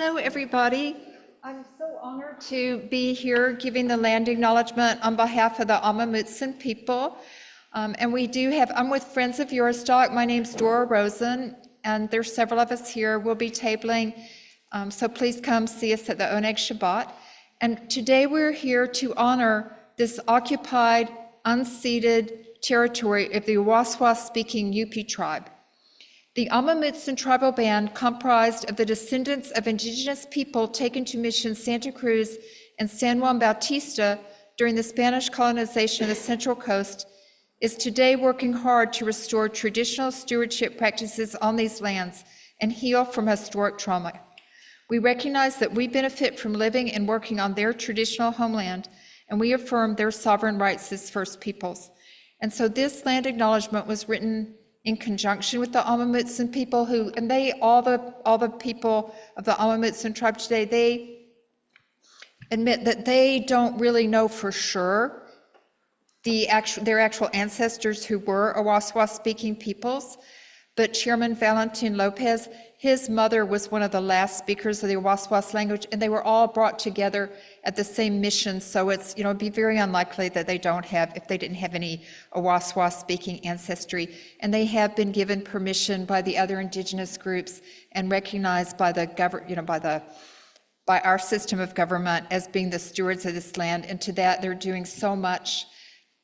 Hello, everybody. I'm so honored to be here giving the land acknowledgement on behalf of the Amamutsan people. I'm with Friends of Yourstock. My name's Dora Rosen, and there's several of us here. We'll be tabling, so please come see us at the Oneg Shabbat. And today we're here to honor this occupied, unceded territory of the Awaswas-speaking Yupi tribe. The Amamutsan tribal band, comprised of the descendants of indigenous people taken to Mission Santa Cruz and San Juan Bautista during the Spanish colonization of the Central Coast, is today working hard to restore traditional stewardship practices on these lands and heal from historic trauma. We recognize that we benefit from living and working on their traditional homeland, and we affirm their sovereign rights as First Peoples. And so this land acknowledgement was written in conjunction with the Amamutsan people all the people of the Amamutsan tribe today, they admit that they don't really know for sure their actual ancestors who were Awaswas-speaking peoples. But Chairman Valentin Lopez, his mother was one of the last speakers of the Awaswas language, and they were all brought together at the same mission. So it's, it'd be very unlikely that if they didn't have any Awaswas-speaking ancestry. And they have been given permission by the other indigenous groups and recognized by by our system of government as being the stewards of this land. And to that, they're doing so much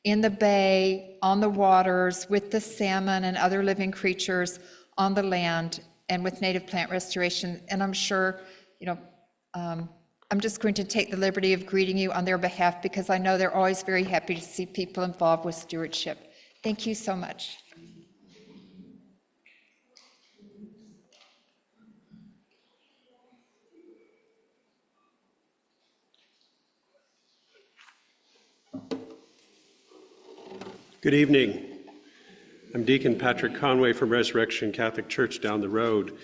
in the bay, on the waters, with the salmon and other living creatures on the land, and with native plant restoration. And I'm sure, I'm just going to take the liberty of greeting you on their behalf, because I know they're always very happy to see people involved with stewardship. Thank you so much. Good evening. I'm Deacon Patrick Conway from Resurrection Catholic Church down the road,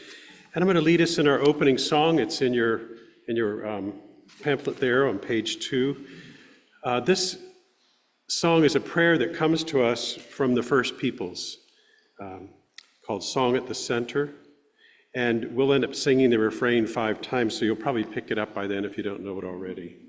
and I'm going to lead us in our opening song. It's in your pamphlet there on page 2. This song is a prayer that comes to us from the First Peoples, called Song at the Center, and we'll end up singing the refrain 5 times, so you'll probably pick it up by then if you don't know it already.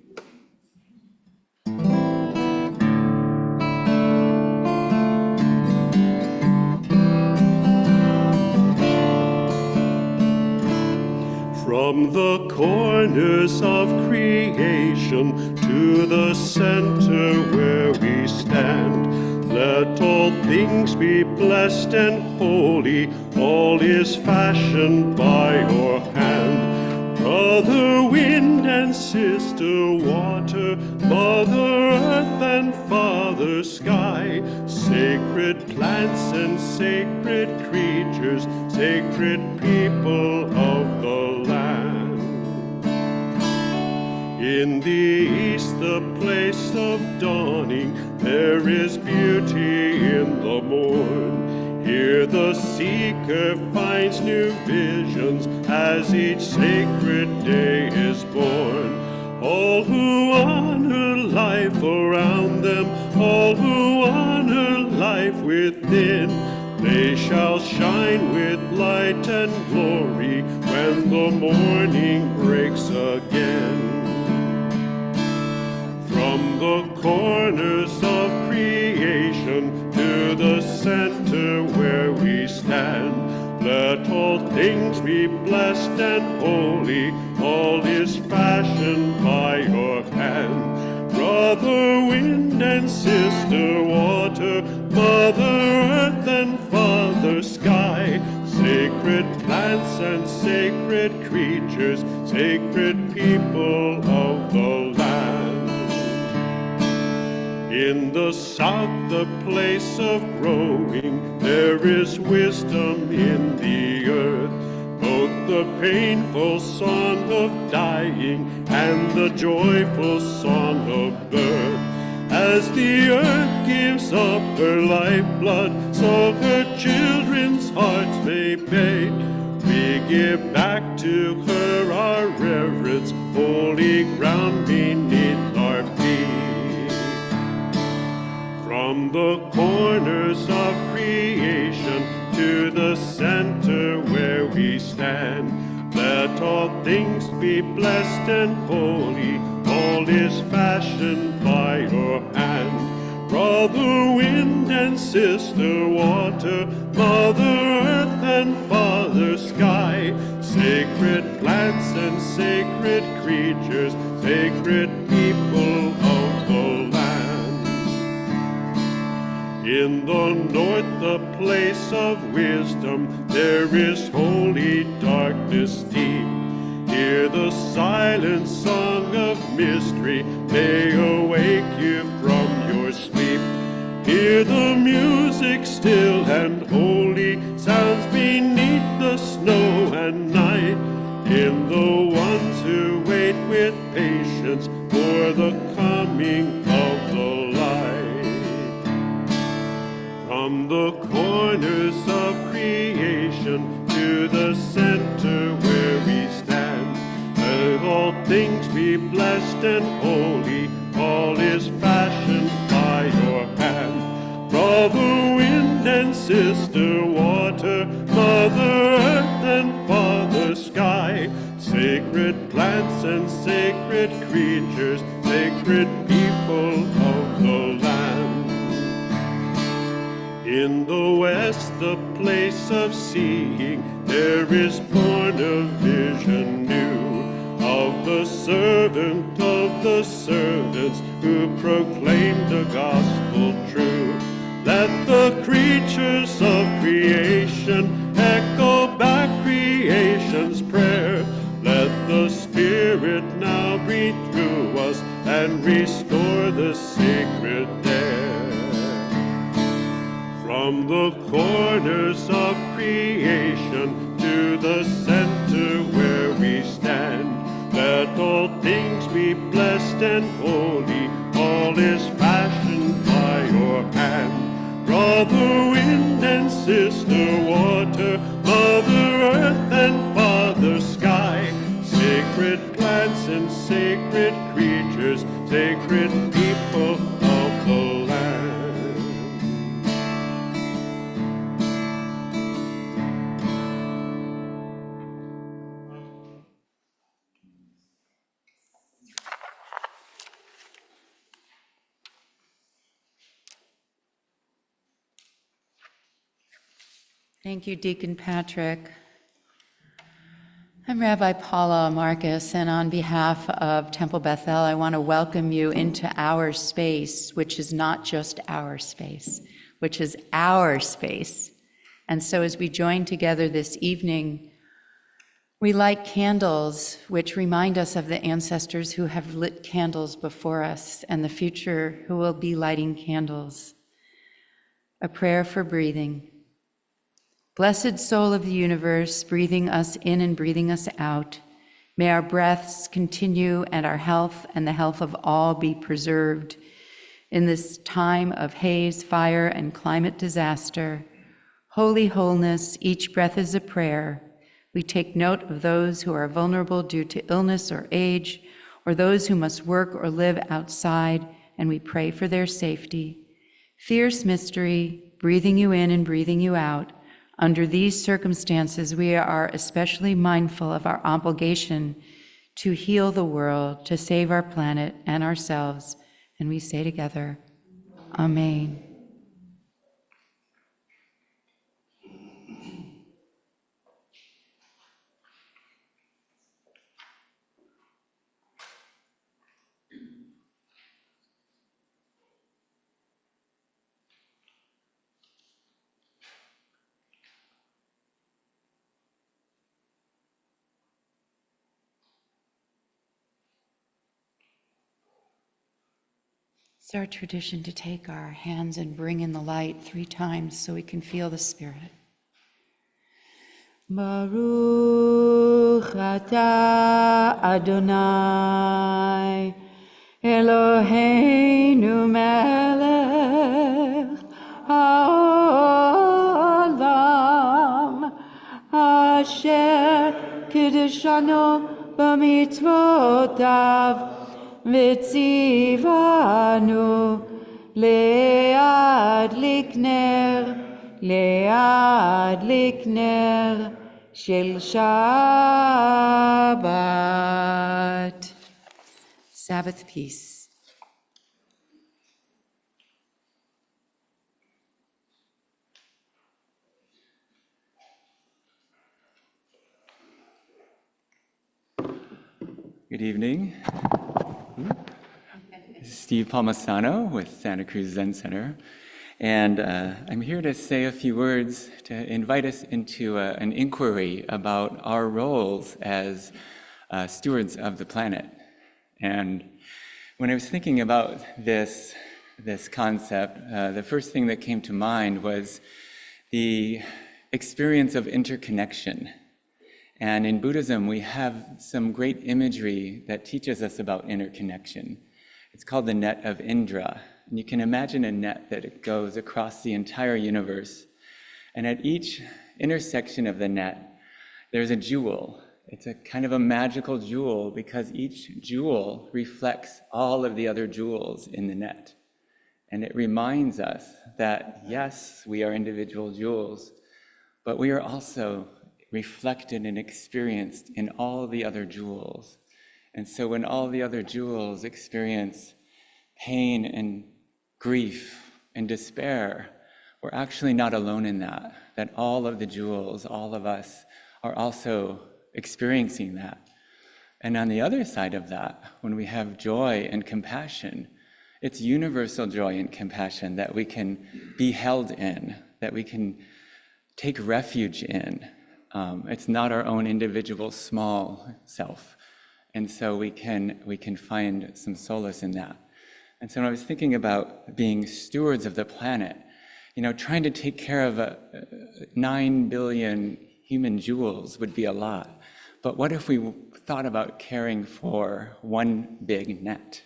From the corners of creation to the center where we stand, let all things be blessed and holy, all is fashioned by your hand. Brother wind and sister water, mother earth and father sky, sacred plants and sacred creatures, sacred people of the land. In the east, the place of dawning, there is beauty in the morn. Here the seeker finds new visions as each sacred day is born. All who honor life around them, all who honor life within, they shall shine with light and glory when the morning breaks again. From the corners of creation to the center where we stand, let all things be blessed and holy, all is fashioned by your hand. Brother wind and sister water, mother earth and father sky, sacred plants and sacred creatures, sacred people of the land. In the south, the place of growing, there is wisdom in the earth, both the painful song of dying and the joyful song of birth. As the earth gives up her lifeblood, so her children's hearts may beat. We give back to her our reverence, holy ground beneath our feet. From the corners of creation to the center where we stand, let all things be blessed and holy, all is fashioned by your hand. Brother wind and sister water, Mother earth and Father sky, sacred plants and sacred creatures, sacred people of the land. In the north, the place of wisdom, there is holy darkness deep. Hear the silent song of mystery, may awake you from your sleep. Hear the music still and holy, sounds beneath the snow and night, in the ones who wait with patience for the coming of the light. From the corners of creation to the center where we stand, let all things be blessed and holy, all is fashioned by your hand. Brother wind and sister water, Mother earth and Father sky, sacred plants and sacred creatures, sacred people of the land. In the west, the place of seeing, there is born a vision new, of the servant of the servants who proclaimed the gospel true. Let the creatures of creation echo back creation's prayer. Let the Spirit now breathe through us and restore the sacred air. From the corners of creation to the center where we stand, let all things be blessed and holy, all is fashioned by your hand. Brother wind and sister water, Mother earth and Father sky, sacred plants and sacred creatures, sacred people of the land. Thank you, Deacon Patrick. I'm Rabbi Paula, Markus, and on behalf of Temple Bethel, I want to welcome you into our space, which is not just our space, which is our space. And so as we join together this evening, we light candles, which remind us of the ancestors who have lit candles before us and the future who will be lighting candles. A prayer for breathing. Blessed soul of the universe, breathing us in and breathing us out, may our breaths continue and our health and the health of all be preserved. In this time of haze, fire, and climate disaster, holy wholeness, each breath is a prayer. We take note of those who are vulnerable due to illness or age, or those who must work or live outside, and we pray for their safety. Fierce mystery, breathing you in and breathing you out. Under these circumstances, we are especially mindful of our obligation to heal the world, to save our planet and ourselves. And we say together, Amen. It's our tradition to take our hands and bring in the light 3 times so we can feel the Spirit. Baruch atah Adonai Eloheinu melech haolam asher kiddushanu b'mitzvotav v'tzivanu le'adlik ner Shel Shabbat. Sabbath peace. Good evening. This is Steve Palmasano with Santa Cruz Zen Center. And I'm here to say a few words to invite us into an inquiry about our roles as stewards of the planet. And when I was thinking about this concept, the first thing that came to mind was the experience of interconnection. And in Buddhism, we have some great imagery that teaches us about interconnection. It's called the net of Indra. And you can imagine a net that goes across the entire universe. And at each intersection of the net, there's a jewel. It's a kind of a magical jewel because each jewel reflects all of the other jewels in the net. And it reminds us that, yes, we are individual jewels, but we are also reflected and experienced in all the other jewels. And so when all the other jewels experience pain and grief and despair, we're actually not alone in that all of the jewels, all of us, are also experiencing that. And on the other side of that, when we have joy and compassion, it's universal joy and compassion that we can be held in, that we can take refuge in. It's not our own individual small self. And so we can find some solace in that. And so when I was thinking about being stewards of the planet, trying to take care of 9 billion human jewels would be a lot. But what if we thought about caring for one big net?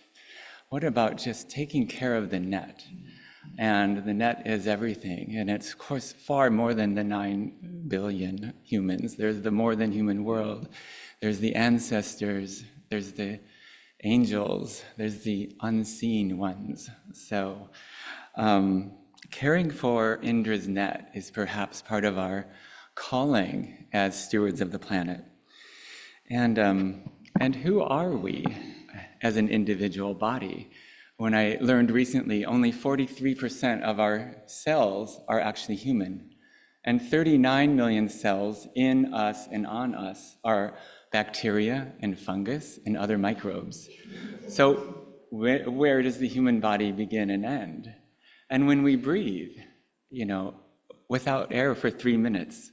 What about just taking care of the net? And the net is everything. And it's, of course, far more than the 9 billion humans. There's the more than human world. There's the ancestors. There's the angels. There's the unseen ones. So caring for Indra's net is perhaps part of our calling as stewards of the planet. And who are we as an individual body? When I learned recently, only 43% of our cells are actually human, and 39 million cells in us and on us are bacteria and fungus and other microbes. So where does the human body begin and end? And when we breathe, without air for 3 minutes,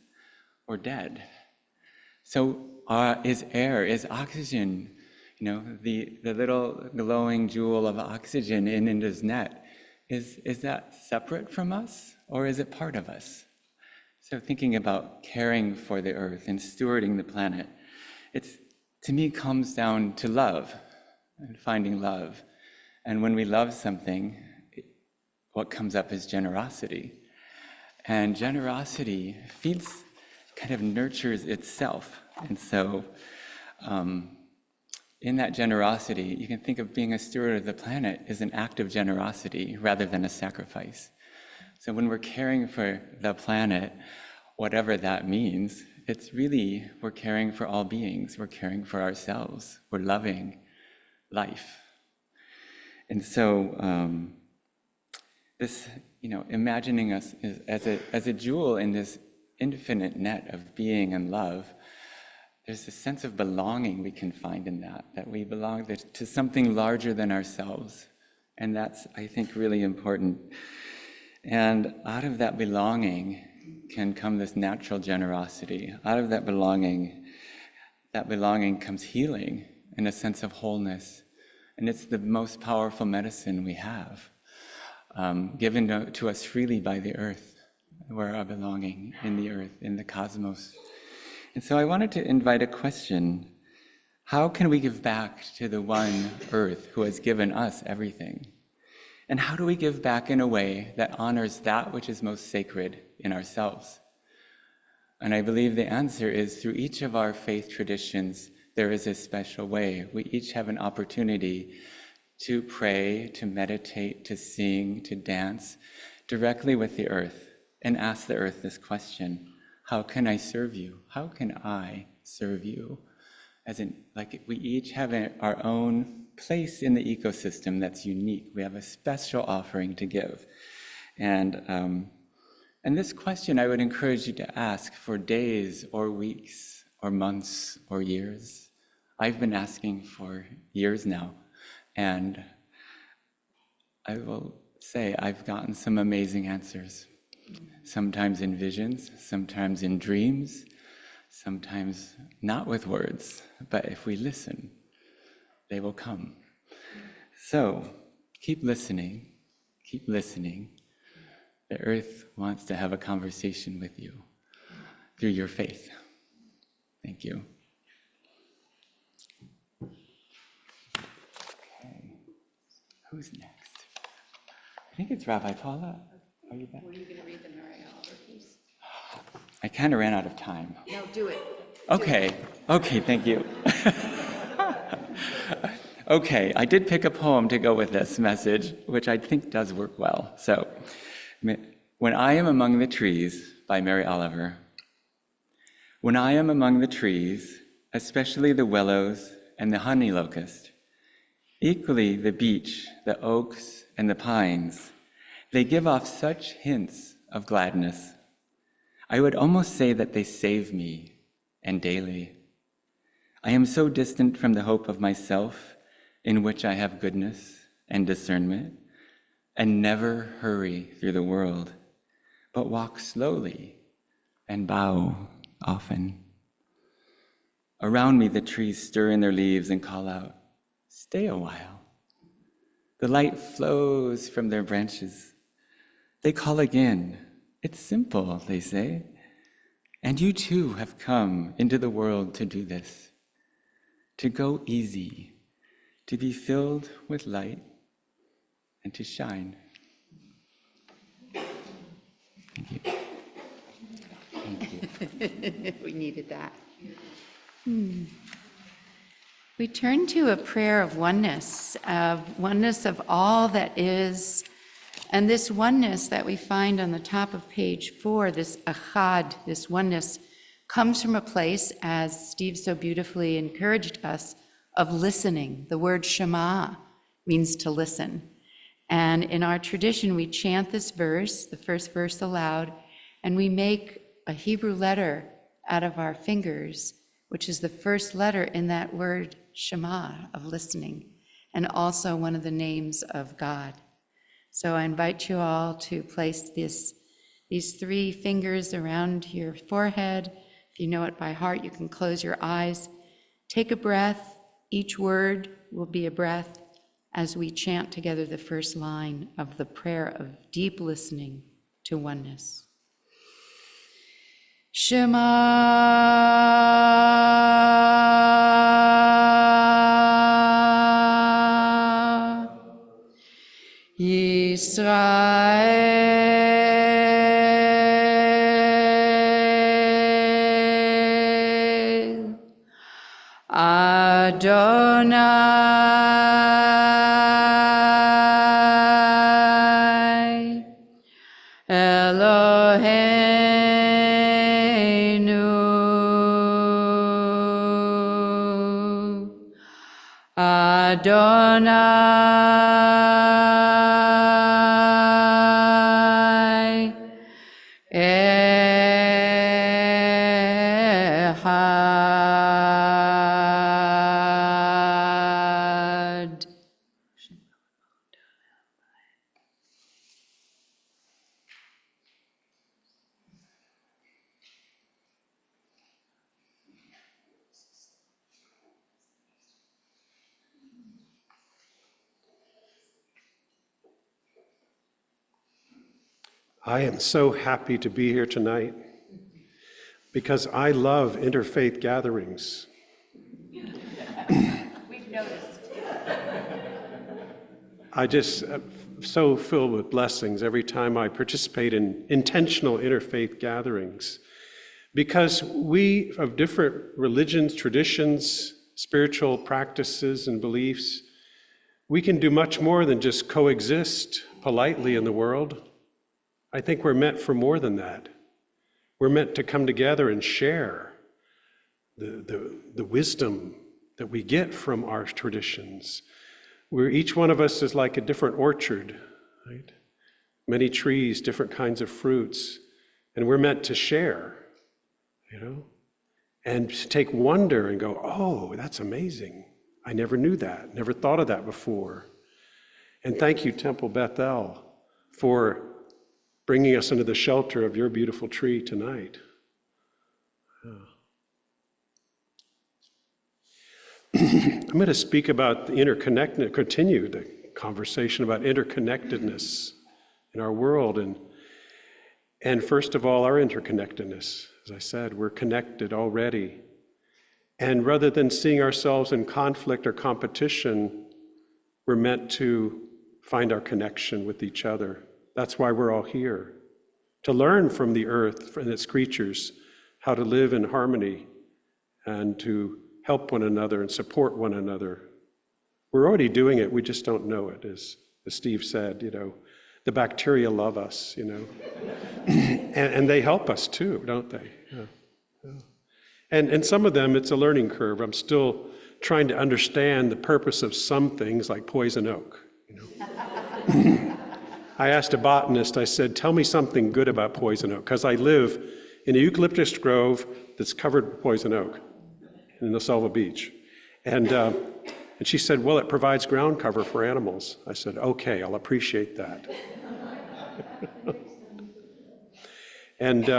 we're dead. So is air, is oxygen, the little glowing jewel of oxygen in Indra's net, is that separate from us, or is it part of us? So thinking about caring for the earth and stewarding the planet, to me, comes down to love and finding love. And when we love something, what comes up is generosity. And generosity kind of nurtures itself. And so in that generosity, you can think of being a steward of the planet as an act of generosity rather than a sacrifice. So when we're caring for the planet, whatever that means, it's really, we're caring for all beings. We're caring for ourselves. We're loving life. And so this, imagining us as a jewel in this infinite net of being and love, there's a sense of belonging we can find in that we belong to something larger than ourselves. And that's, I think, really important. And out of that belonging can come this natural generosity. Out of that belonging comes healing and a sense of wholeness. And it's the most powerful medicine we have, given to us freely by the earth. We're our belonging in the earth, in the cosmos. And so I wanted to invite a question. How can we give back to the one earth who has given us everything? And how do we give back in a way that honors that which is most sacred in ourselves? And I believe the answer is through each of our faith traditions, there is a special way. We each have an opportunity to pray, to meditate, to sing, to dance directly with the earth and ask the earth this question: How can I serve you? How can I serve you? As in, like, we each have our own place in the ecosystem that's unique. We have a special offering to give. And this question I would encourage you to ask for days or weeks or months or years. I've been asking for years now, and I will say I've gotten some amazing answers. Sometimes in visions, sometimes in dreams, sometimes not with words, but if we listen, they will come. So keep listening, keep listening. The earth wants to have a conversation with you through your faith. Thank you. Okay, who's next? I think it's Rabbi Paula. Are you back? Were you going to read the Mary Oliver piece? I kind of ran out of time. No, do it. Okay, thank you. Okay, I did pick a poem to go with this message, which I think does work well. So, When I Am Among the Trees by Mary Oliver. When I am among the trees, especially the willows and the honey locust, equally the beech, the oaks, and the pines, they give off such hints of gladness. I would almost say that they save me, and daily. I am so distant from the hope of myself, in which I have goodness and discernment, and never hurry through the world, but walk slowly and bow often. Around me the trees stir in their leaves and call out, "Stay a while." The light flows from their branches. They call again. "It's simple," they say. And you too have come into the world to do this, to go easy, to be filled with light, and to shine. Thank you. Thank you. We needed that. We turn to a prayer of oneness of all that is. And this oneness that we find on the top of page 4, this achad, this oneness, comes from a place, as Steve so beautifully encouraged us, of listening. The word Shema means to listen. And in our tradition, we chant this verse, the first verse aloud, and we make a Hebrew letter out of our fingers, which is the first letter in that word Shema, of listening, and also one of the names of God. So I invite you all to place these 3 fingers around your forehead. If you know it by heart, you can close your eyes. Take a breath. Each word will be a breath as we chant together the first line of the prayer of deep listening to oneness. Shema Yisrael Adonai Eloheinu Adonai Echad. I am so happy to be here tonight because I love interfaith gatherings. We've noticed. I just so filled with blessings every time I participate in intentional interfaith gatherings, because we of different religions, traditions, spiritual practices, and beliefs, we can do much more than just coexist politely in the world. I think we're meant for more than that. We're meant to come together and share the wisdom that we get from our traditions. Where each one of us is like a different orchard, right? Many trees, different kinds of fruits, and we're meant to share, and to take wonder and go, oh, that's amazing. I never knew that, never thought of that before. And thank you, Temple Bethel, for bringing us into the shelter of your beautiful tree tonight. I'm going to speak about the continue the conversation about interconnectedness in our world. And first of all, our interconnectedness. As I said, we're connected already. And rather than seeing ourselves in conflict or competition, we're meant to find our connection with each other. That's why we're all here, to learn from the earth and its creatures how to live in harmony and to help one another and support one another. We're already doing it, we just don't know it, as Steve said, the bacteria love us, and they help us too, don't they? Yeah. And some of them, it's a learning curve. I'm still trying to understand the purpose of some things like poison oak. I asked a botanist, I said, tell me something good about poison oak, because I live in a eucalyptus grove that's covered with poison oak in the Selva Beach. And she said, well, it provides ground cover for animals. I said, okay, I'll appreciate that. And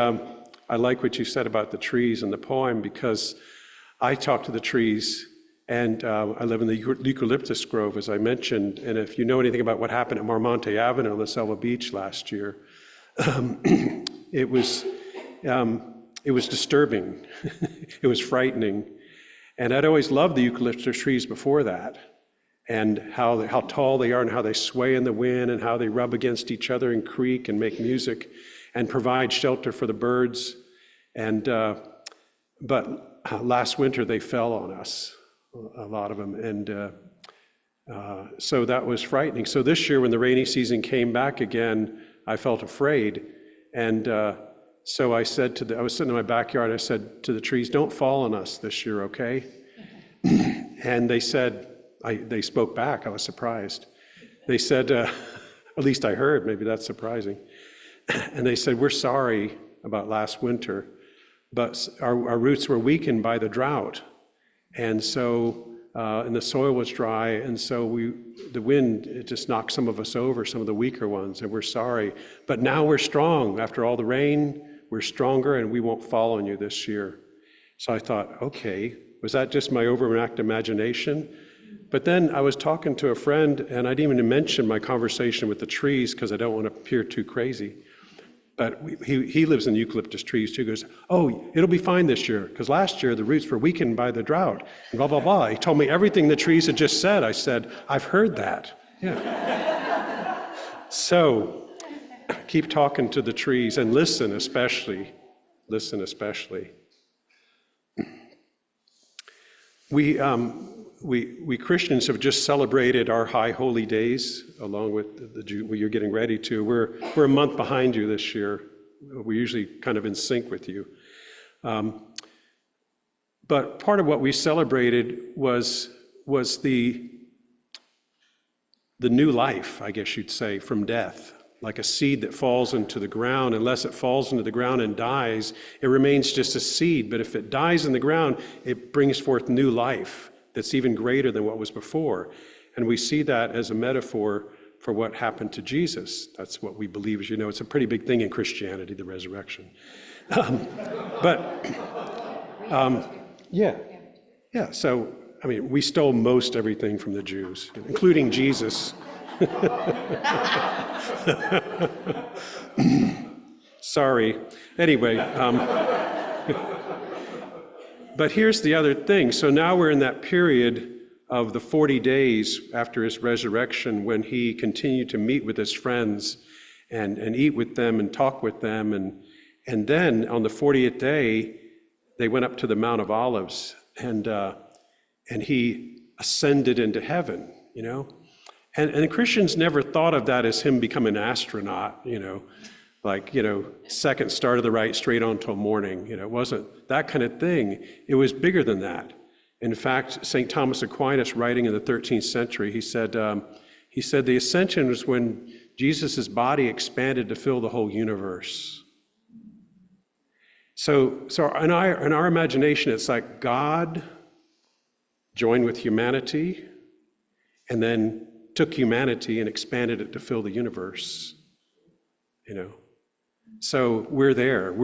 I like what you said about the trees in the poem, because I talk to the trees, and I live in the eucalyptus grove, as I mentioned, and if you know anything about what happened at Marmonte Avenue, La Selva Beach last year, it was disturbing. It was frightening. And I'd always loved the eucalyptus trees before that, and how tall they are and how they sway in the wind and how they rub against each other and creak and make music and provide shelter for the birds. And but last winter they fell on us, a lot of them, and so that was frightening. So this year when the rainy season came back again, I felt afraid, and so I was sitting in my backyard, I said to the trees, don't fall on us this year, okay? And they said, they spoke back, I was surprised. They said, at least I heard, maybe that's surprising. And they said, we're sorry about last winter, but our roots were weakened by the drought. And so, and the soil was dry, and so the wind, it just knocked some of us over, some of the weaker ones, and we're sorry. But now we're strong. After all the rain, we're stronger, and we won't fall on you this year. So I thought, okay, was that just my overactive imagination? But then I was talking to a friend, and I didn't even mention my conversation with the trees because I don't want to appear too crazy. But he lives in eucalyptus trees too. He goes, oh, it'll be fine this year, because last year the roots were weakened by the drought, and blah, blah, blah. He told me everything the trees had just said. I said, I've heard that. Yeah. So keep talking to the trees and listen especially. Listen especially. We Christians have just celebrated our high holy days along with the Jew. You're getting ready to. We're a month behind you this year. We're usually kind of in sync with you. But part of what we celebrated was the new life, I guess you'd say, from death. Like a seed that falls into the ground, unless it falls into the ground and dies, it remains just a seed. But if it dies in the ground, it brings forth new life that's even greater than what was before. And we see that as a metaphor for what happened to Jesus. That's what we believe. As you know, it's a pretty big thing in Christianity, the resurrection. Yeah. So, I mean, we stole most everything from the Jews, including Jesus. Sorry. Anyway, but here's the other thing. So now we're in that period of the 40 days after his resurrection when he continued to meet with his friends and eat with them and talk with them. And then on the 40th day, they went up to the Mount of Olives and he ascended into heaven, And the Christians never thought of that as him becoming an astronaut, like, second star to the right, straight on till morning. It wasn't that kind of thing. It was bigger than that. In fact, St. Thomas Aquinas, writing in the 13th century, he said the ascension was when Jesus' body expanded to fill the whole universe. So in our imagination, it's like God joined with humanity and then took humanity and expanded it to fill the universe. So we're there.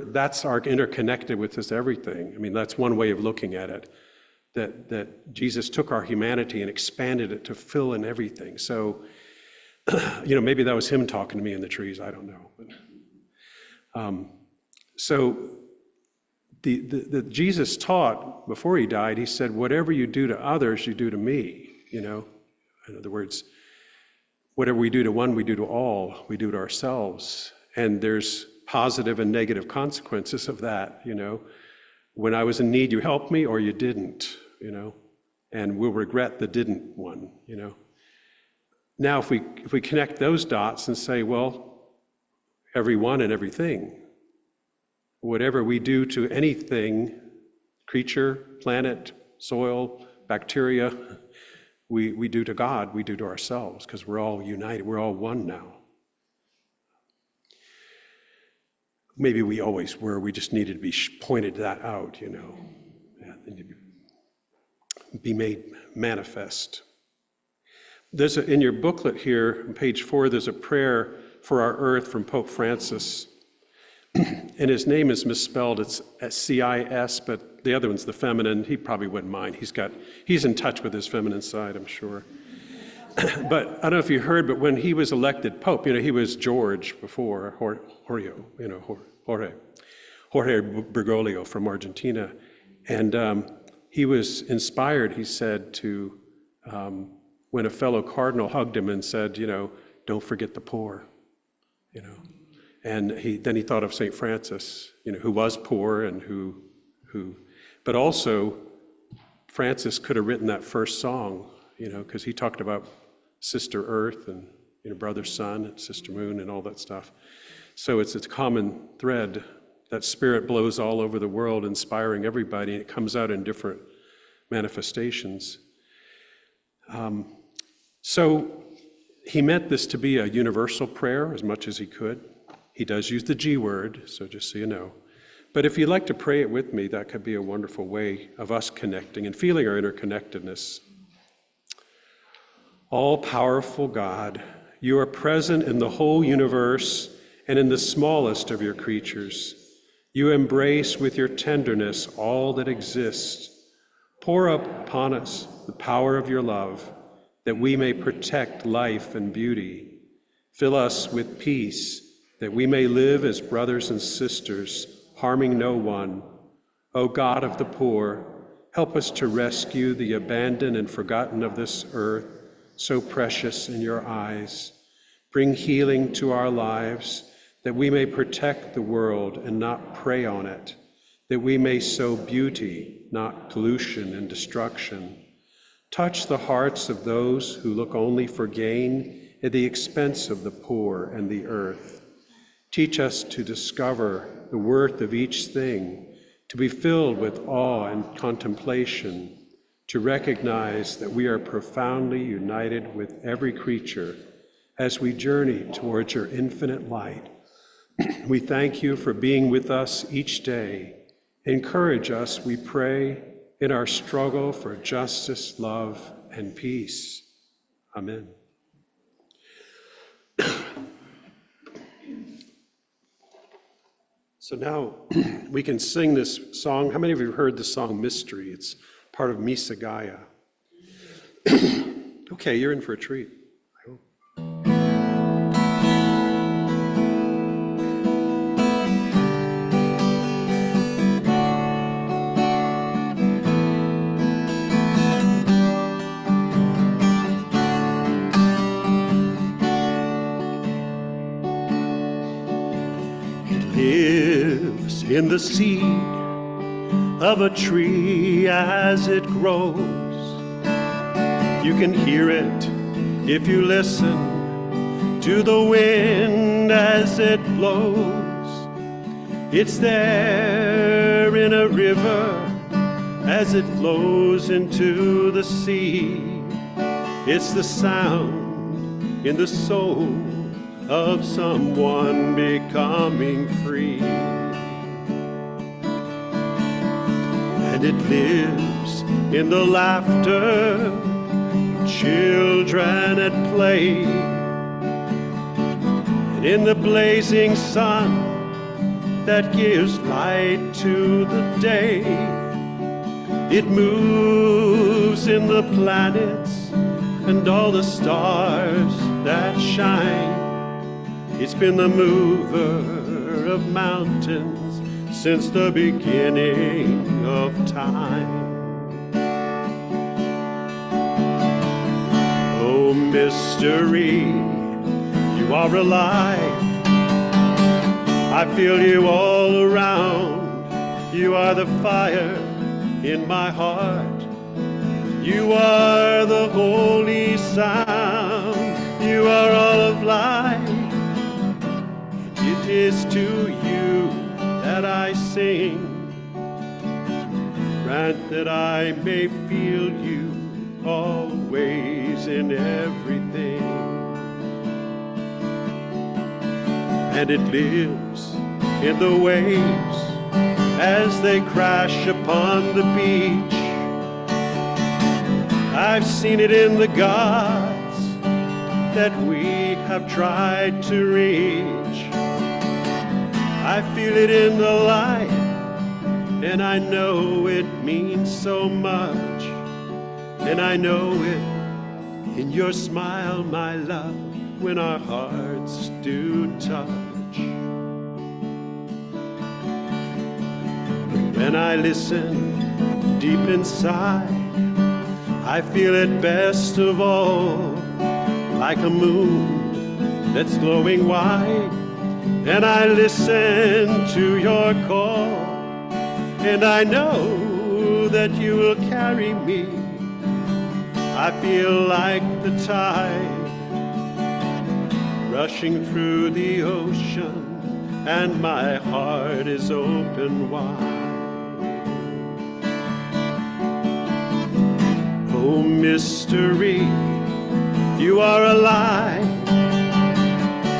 That's our interconnected with this everything. I mean, that's one way of looking at it. That Jesus took our humanity and expanded it to fill in everything. So, maybe that was him talking to me in the trees. I don't know. So the Jesus taught before he died. He said, "Whatever you do to others, you do to me." In other words, whatever we do to one, we do to all. We do to ourselves, and there's positive and negative consequences of that. When I was in need, you helped me, or you didn't, and we'll regret the didn't one, Now, if we connect those dots and say, well, everyone and everything, whatever we do to anything, creature, planet, soil, bacteria, we do to God, we do to ourselves, because we're all united, we're all one now. Maybe we always were, we just needed to be pointed that out, be made manifest. There's in your booklet here, on page 4, there's a prayer for our earth from Pope Francis. And his name is misspelled, it's CIS, but the other one's the feminine. He probably wouldn't mind. He's in touch with his feminine side, I'm sure. But I don't know if you heard, but when he was elected Pope, he was George before, Jorge Bergoglio from Argentina. And he was inspired, he said, to, when a fellow cardinal hugged him and said, don't forget the poor, And then he thought of St. Francis, who was poor and who, but also Francis could have written that first song, because he talked about Sister Earth and Brother Sun and Sister Moon and all that stuff. So it's a common thread. That spirit blows all over the world, inspiring everybody, and it comes out in different manifestations. So he meant this to be a universal prayer as much as he could. He does use the G word, so just so you know. But if you'd like to pray it with me, that could be a wonderful way of us connecting and feeling our interconnectedness. All-powerful God, you are present in the whole universe and in the smallest of your creatures. You embrace with your tenderness all that exists. Pour up upon us the power of your love, that we may protect life and beauty. Fill us with peace, that we may live as brothers and sisters, harming no one. O God of the poor, help us to rescue the abandoned and forgotten of this earth, so precious in your eyes. Bring healing to our lives, that we may protect the world and not prey on it, that we may sow beauty, not pollution and destruction. Touch the hearts of those who look only for gain at the expense of the poor and the earth. Teach us to discover the worth of each thing, to be filled with awe and contemplation, to recognize that we are profoundly united with every creature as we journey towards your infinite light. We thank you for being with us each day. Encourage us, we pray, in our struggle for justice, love, and peace. Amen. So now we can sing this song. How many of you have heard the song Mystery? It's part of Misa Gaia. Okay, you're in for a treat, I hope. Lives in the seed of a tree as it grows. You can hear it if you listen to the wind And as it flows, it's there in a river. As it flows into the sea, it's the sound in the soul of someone becoming free. And it lives in the laughter of children at play, and in the blazing sun that gives light to the day. It moves in the planets and all the stars that shine. It's been the mover of mountains since the beginning of time. Oh, mystery, you are alive. I feel you all around. You are the fire in my heart. You are the holy sound. You are all of life. It is to you that I sing. Grant that I may feel you always in everything. And it lives in the waves as they crash upon the beach. I've seen it in the gods that we have tried to reach. I feel it in the light, and I know it means so much. And I know it in your smile, my love, when our hearts do touch. When I listen deep inside, I feel it best of all, like a moon that's glowing white. And I listen to your call, and I know that you will carry me. I feel like the tide rushing through the ocean, and my heart is open wide. Oh, mystery, you are alive.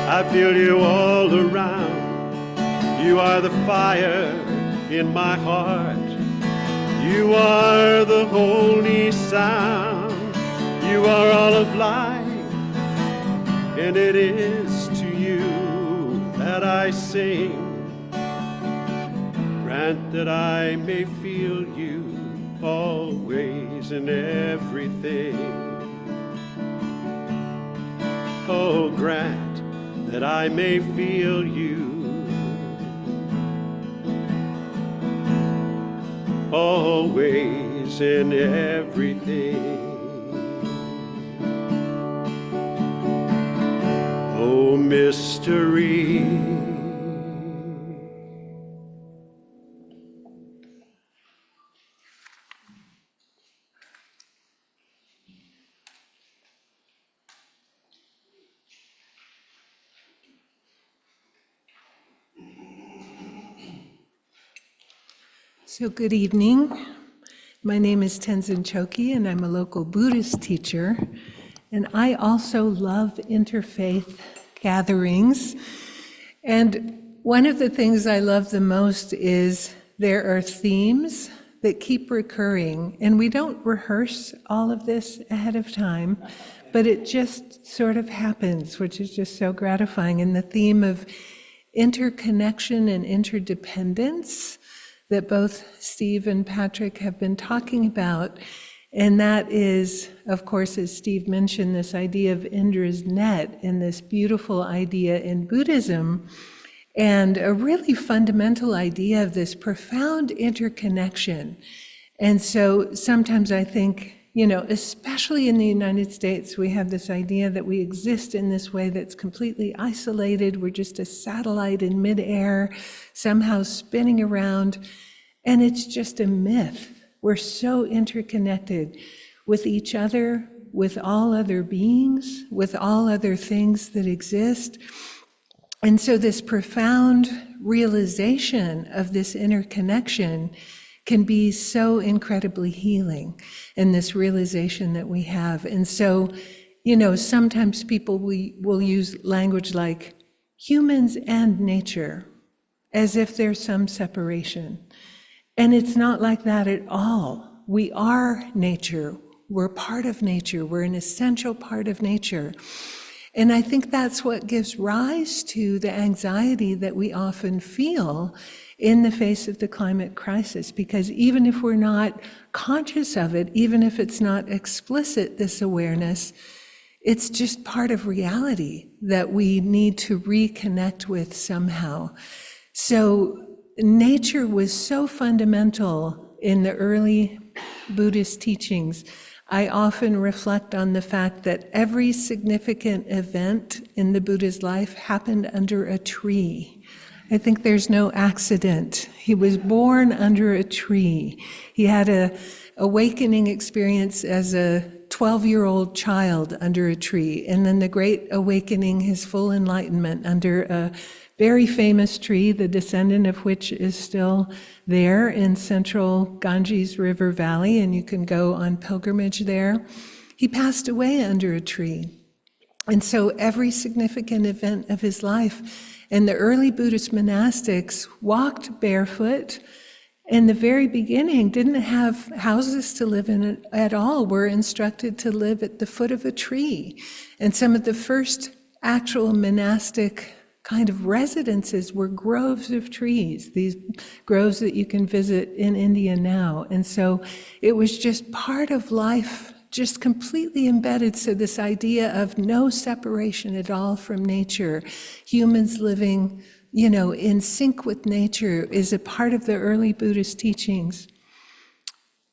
I feel you all around. You are the fire in my heart. You are the holy sound. You are all of life, and it is to you that I sing. Grant that I may feel you always in everything. Oh, grant that I may feel you always in everything. Oh, mystery. So good evening. My name is Tenzin, and I'm a local Buddhist teacher. And I also love interfaith gatherings. And one of the things I love the most is there are themes that keep recurring. And we don't rehearse all of this ahead of time, but it just sort of happens, which is just so gratifying. And the theme of interconnection and interdependence that both Steve and Patrick have been talking about. And that is, of course, as Steve mentioned, this idea of Indra's net and this beautiful idea in Buddhism, and a really fundamental idea of this profound interconnection. And so sometimes I think, especially in the United States, we have this idea that we exist in this way that's completely isolated. We're just a satellite in midair, somehow spinning around. And it's just a myth. We're so interconnected with each other, with all other beings, with all other things that exist. And so this profound realization of this interconnection can be so incredibly healing, and this realization that we have. And so, sometimes people will use language like humans and nature, as if there's some separation. And it's not like that at all. We are nature. We're part of nature. We're an essential part of nature. And I think that's what gives rise to the anxiety that we often feel in the face of the climate crisis, because even if we're not conscious of it, even if it's not explicit, this awareness, it's just part of reality that we need to reconnect with somehow. So nature was so fundamental in the early Buddhist teachings. I often reflect on the fact that every significant event in the Buddha's life happened under a tree. I think there's no accident. He was born under a tree. He had an awakening experience as a 12-year-old child under a tree, and then the Great Awakening, his full enlightenment, under a very famous tree, the descendant of which is still there in central Ganges River Valley, and you can go on pilgrimage there. He passed away under a tree. And so every significant event of his life, and the early Buddhist monastics walked barefoot. In the very beginning, didn't have houses to live in at all, were instructed to live at the foot of a tree. And some of the first actual monastic kind of residences were groves of trees, these groves that you can visit in India now. And so it was just part of life, just completely embedded. So this idea of no separation at all from nature, humans living, in sync with nature, is a part of the early Buddhist teachings.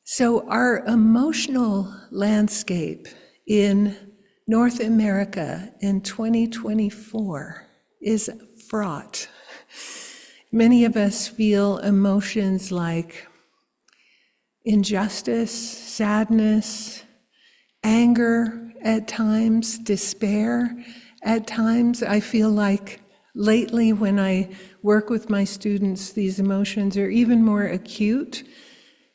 So our emotional landscape in North America in 2024 is fraught. Many of us feel emotions like injustice, sadness, anger at times, despair at times. I feel like lately when I work with my students, these emotions are even more acute,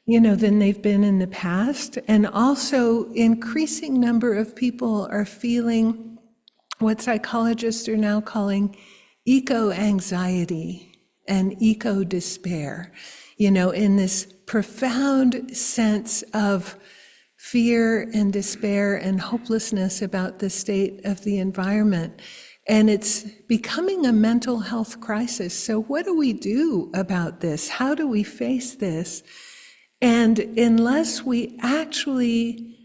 than they've been in the past. And also, increasing number of people are feeling what psychologists are now calling eco-anxiety and eco-despair, in this profound sense of fear and despair and hopelessness about the state of the environment. And it's becoming a mental health crisis. So what do we do about this? How do we face this? And unless we actually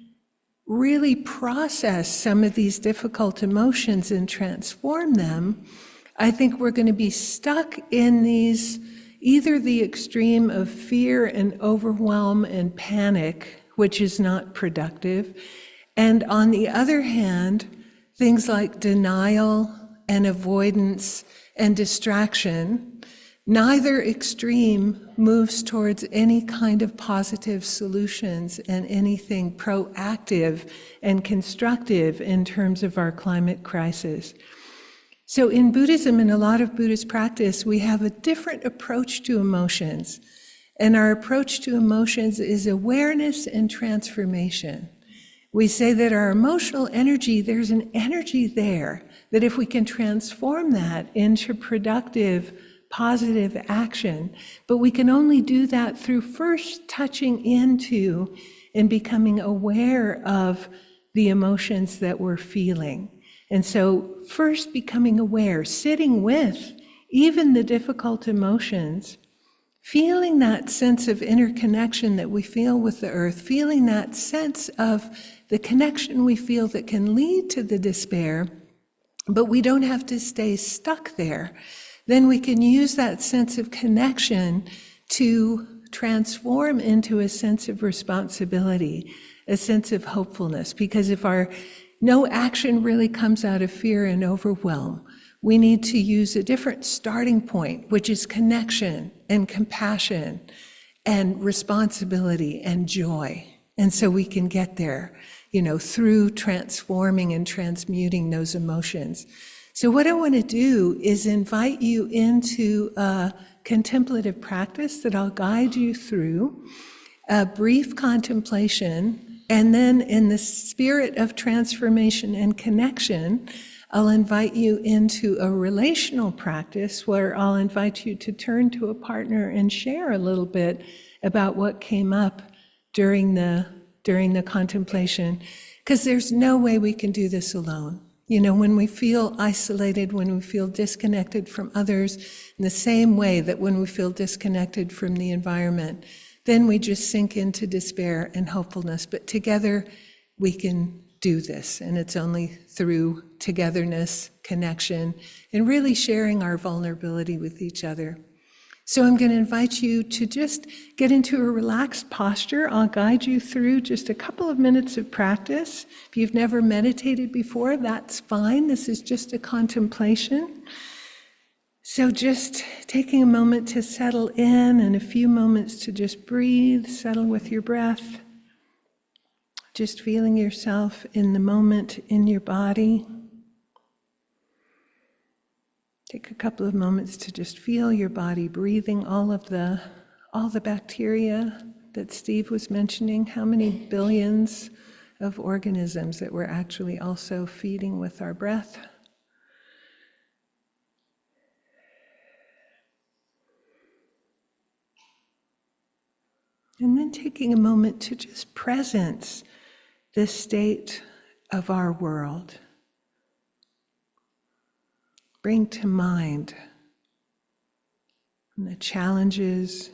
really process some of these difficult emotions and transform them, I think we're going to be stuck in these, either the extreme of fear and overwhelm and panic, which is not productive, and on the other hand, things like denial and avoidance and distraction. Neither extreme moves towards any kind of positive solutions and anything proactive and constructive in terms of our climate crisis. So in Buddhism and a lot of Buddhist practice, we have a different approach to emotions. And our approach to emotions is awareness and transformation. We say that our emotional energy, there's an energy there, that if we can transform that into productive, positive action, but we can only do that through first touching into and becoming aware of the emotions that we're feeling. And so first becoming aware, sitting with even the difficult emotions, feeling that sense of interconnection that we feel with the earth, feeling that sense of the connection we feel that can lead to the despair, but we don't have to stay stuck there. Then we can use that sense of connection to transform into a sense of responsibility, a sense of hopefulness. Because if no action really comes out of fear and overwhelm, we need to use a different starting point, which is connection and compassion and responsibility and joy. And so we can get there, through transforming and transmuting those emotions. So what I want to do is invite you into a contemplative practice that I'll guide you through, a brief contemplation, and then in the spirit of transformation and connection, I'll invite you into a relational practice where I'll invite you to turn to a partner and share a little bit about what came up during the contemplation, because there's no way we can do this alone. You know, when we feel isolated, when we feel disconnected from others, in the same way that when we feel disconnected from the environment, then we just sink into despair and hopefulness. But together we can do this, and it's only through togetherness, connection, and really sharing our vulnerability with each other. So I'm going to invite you to just get into a relaxed posture. I'll guide you through just a couple of minutes of practice. If you've never meditated before, that's fine. This is just a contemplation. So just taking a moment to settle in and a few moments to just breathe, settle with your breath. Just feeling yourself in the moment in your body. Take a couple of moments to just feel your body breathing all the bacteria that Steve was mentioning, how many billions of organisms that we're actually also feeding with our breath. And then taking a moment to just presence the state of our world. Bring to mind the challenges,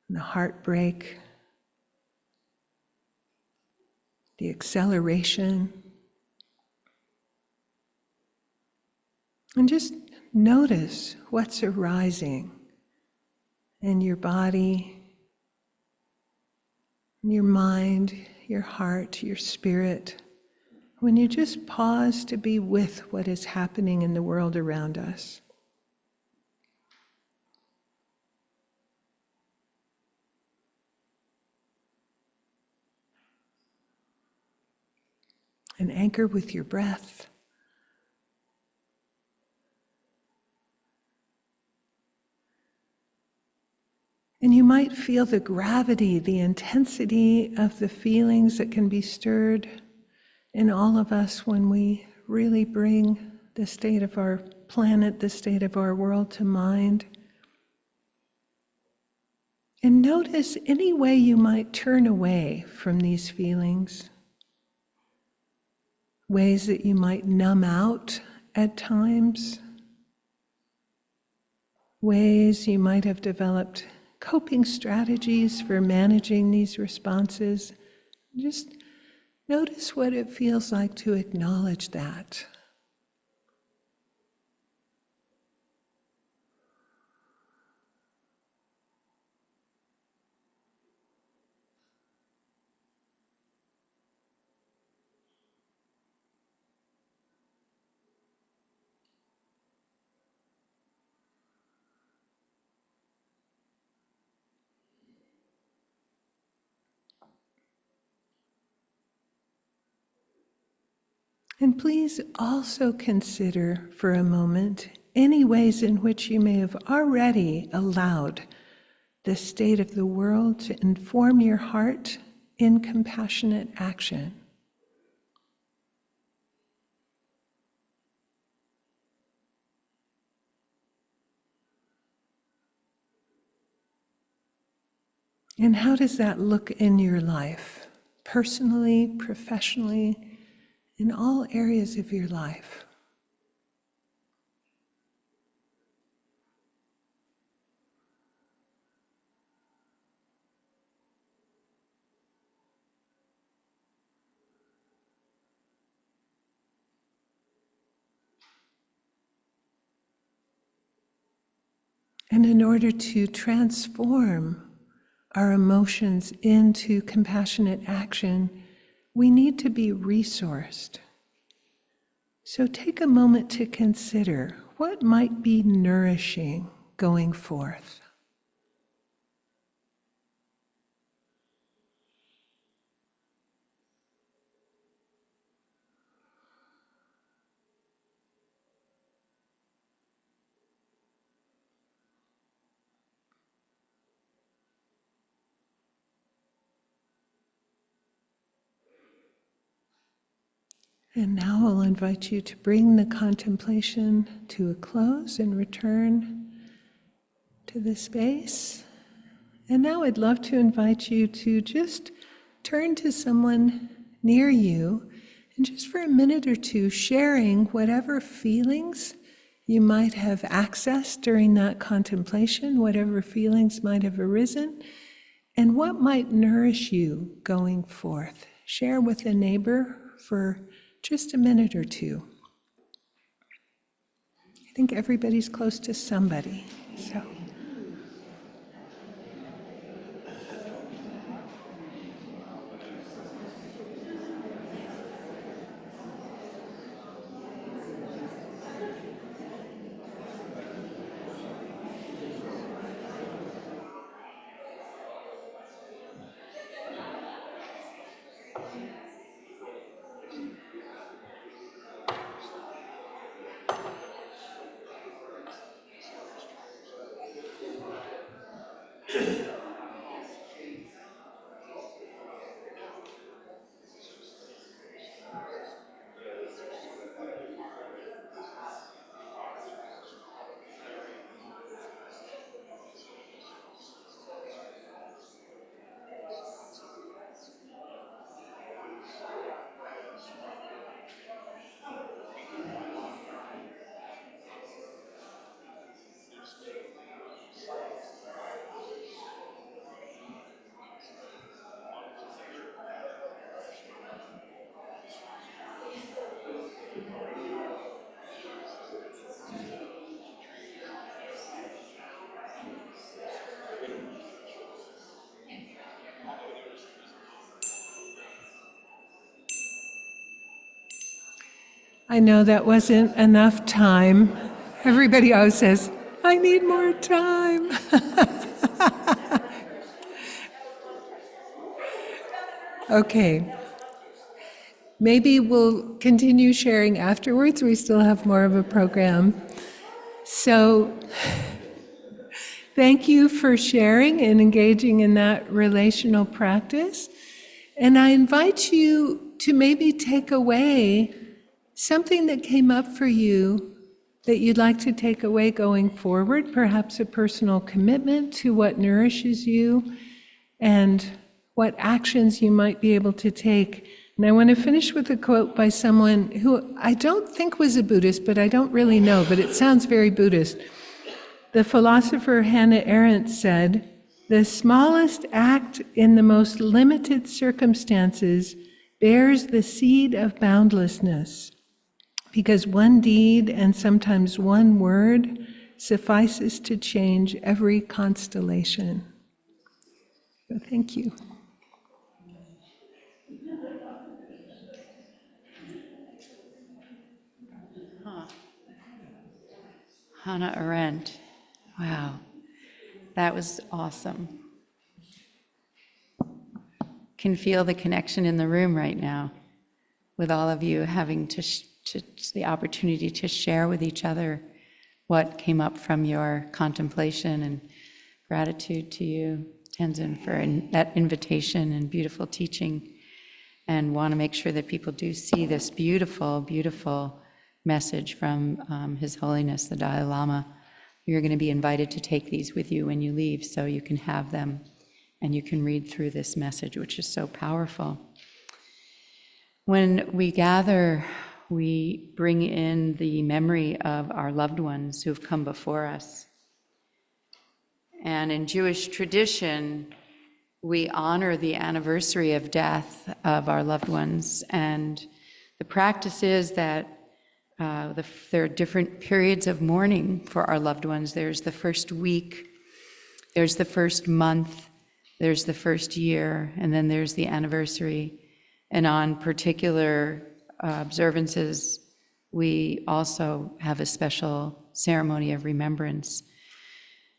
and the heartbreak, the acceleration, and just notice what's arising in your body, in your mind, your heart, your spirit, when you just pause to be with what is happening in the world around us. And anchor with your breath. And you might feel the gravity, the intensity of the feelings that can be stirred in all of us when we really bring the state of our planet, the state of our world to mind. And notice any way you might turn away from these feelings, ways that you might numb out at times, ways you might have developed coping strategies for managing these responses. Just notice what it feels like to acknowledge that. And please also consider for a moment any ways in which you may have already allowed the state of the world to inform your heart in compassionate action. And how does that look in your life, personally, professionally, in all areas of your life? And in order to transform our emotions into compassionate action, we need to be resourced. So take a moment to consider what might be nourishing going forth. And now I'll invite you to bring the contemplation to a close and return to the space. And now I'd love to invite you to just turn to someone near you and just for a minute or two sharing whatever feelings you might have accessed during that contemplation, whatever feelings might have arisen, and what might nourish you going forth. Share with a neighbor for just a minute or two. I think everybody's close to somebody, so. I know that wasn't enough time. Everybody always says, I need more time. Okay. Maybe we'll continue sharing afterwards. We still have more of a program. So thank you for sharing and engaging in that relational practice. And I invite you to maybe take away something that came up for you that you'd like to take away going forward, perhaps a personal commitment to what nourishes you and what actions you might be able to take. And I want to finish with a quote by someone who I don't think was a Buddhist, but I don't really know, but it sounds very Buddhist. The philosopher Hannah Arendt said, "The smallest act in the most limited circumstances bears the seed of boundlessness, because one deed and sometimes one word suffices to change every constellation." So thank you. Hannah Arendt. Wow, that was awesome. Can feel the connection in the room right now with all of you having the opportunity to share with each other what came up from your contemplation, and gratitude to you, Tenzin, for that invitation and beautiful teaching, and want to make sure that people do see this beautiful, beautiful message from His Holiness, the Dalai Lama. You're going to be invited to take these with you when you leave, so you can have them and you can read through this message, which is so powerful. When we gather, we bring in the memory of our loved ones who've come before us. And in Jewish tradition, we honor the anniversary of death of our loved ones. And the practice is that there are different periods of mourning for our loved ones. There's the first week, there's the first month, there's the first year, and then there's the anniversary. And on particular observances, we also have a special ceremony of remembrance.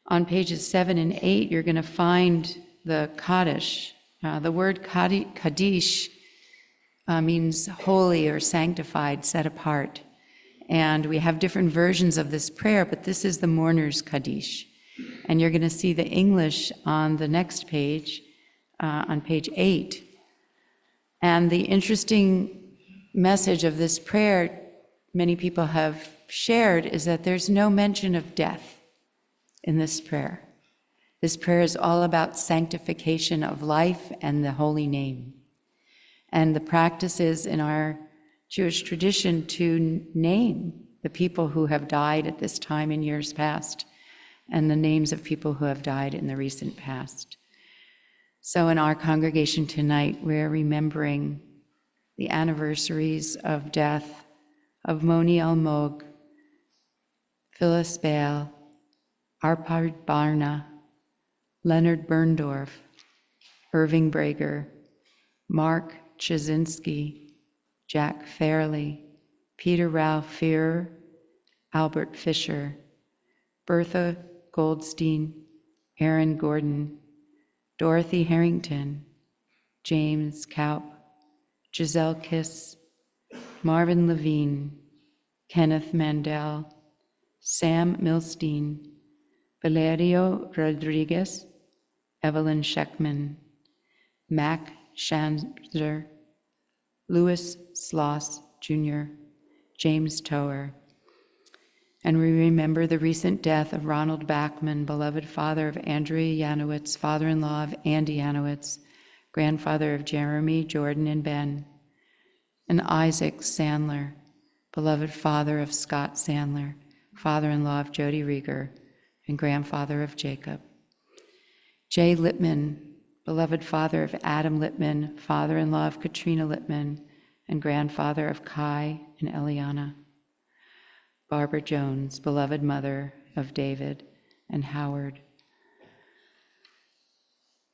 On pages 7 and 8, you're going to find the Kaddish. The word Kaddish means holy or sanctified, set apart. And we have different versions of this prayer, but this is the mourner's Kaddish. And you're going to see the English on the next page, on page 8. And the interesting message of this prayer, many people have shared, is that there's no mention of death in this prayer. This prayer is all about sanctification of life and the holy name. And the practice is in our Jewish tradition to name the people who have died at this time in years past and the names of people who have died in the recent past. So in our congregation tonight, we're remembering the anniversaries of death of Moni Almog, Phyllis Bale, Arpad Barna, Leonard Berndorf, Irving Brager, Mark Chazinski, Jack Fairley, Peter Ralph Fear, Albert Fisher, Bertha Goldstein, Aaron Gordon, Dorothy Harrington, James Kaup, Giselle Kiss, Marvin Levine, Kenneth Mandel, Sam Milstein, Valerio Rodriguez, Evelyn Scheckman, Mac Shanzer, Louis Sloss Jr., James Tower. And we remember the recent death of Ronald Backman, beloved father of Andrea Yanowitz, father-in-law of Andy Yanowitz, grandfather of Jeremy, Jordan, and Ben, and Isaac Sandler, beloved father of Scott Sandler, father-in-law of Jody Rieger, and grandfather of Jacob. Jay Littman, beloved father of Adam Littman, father-in-law of Katrina Littman, and grandfather of Kai and Eliana. Barbara Jones, beloved mother of David and Howard.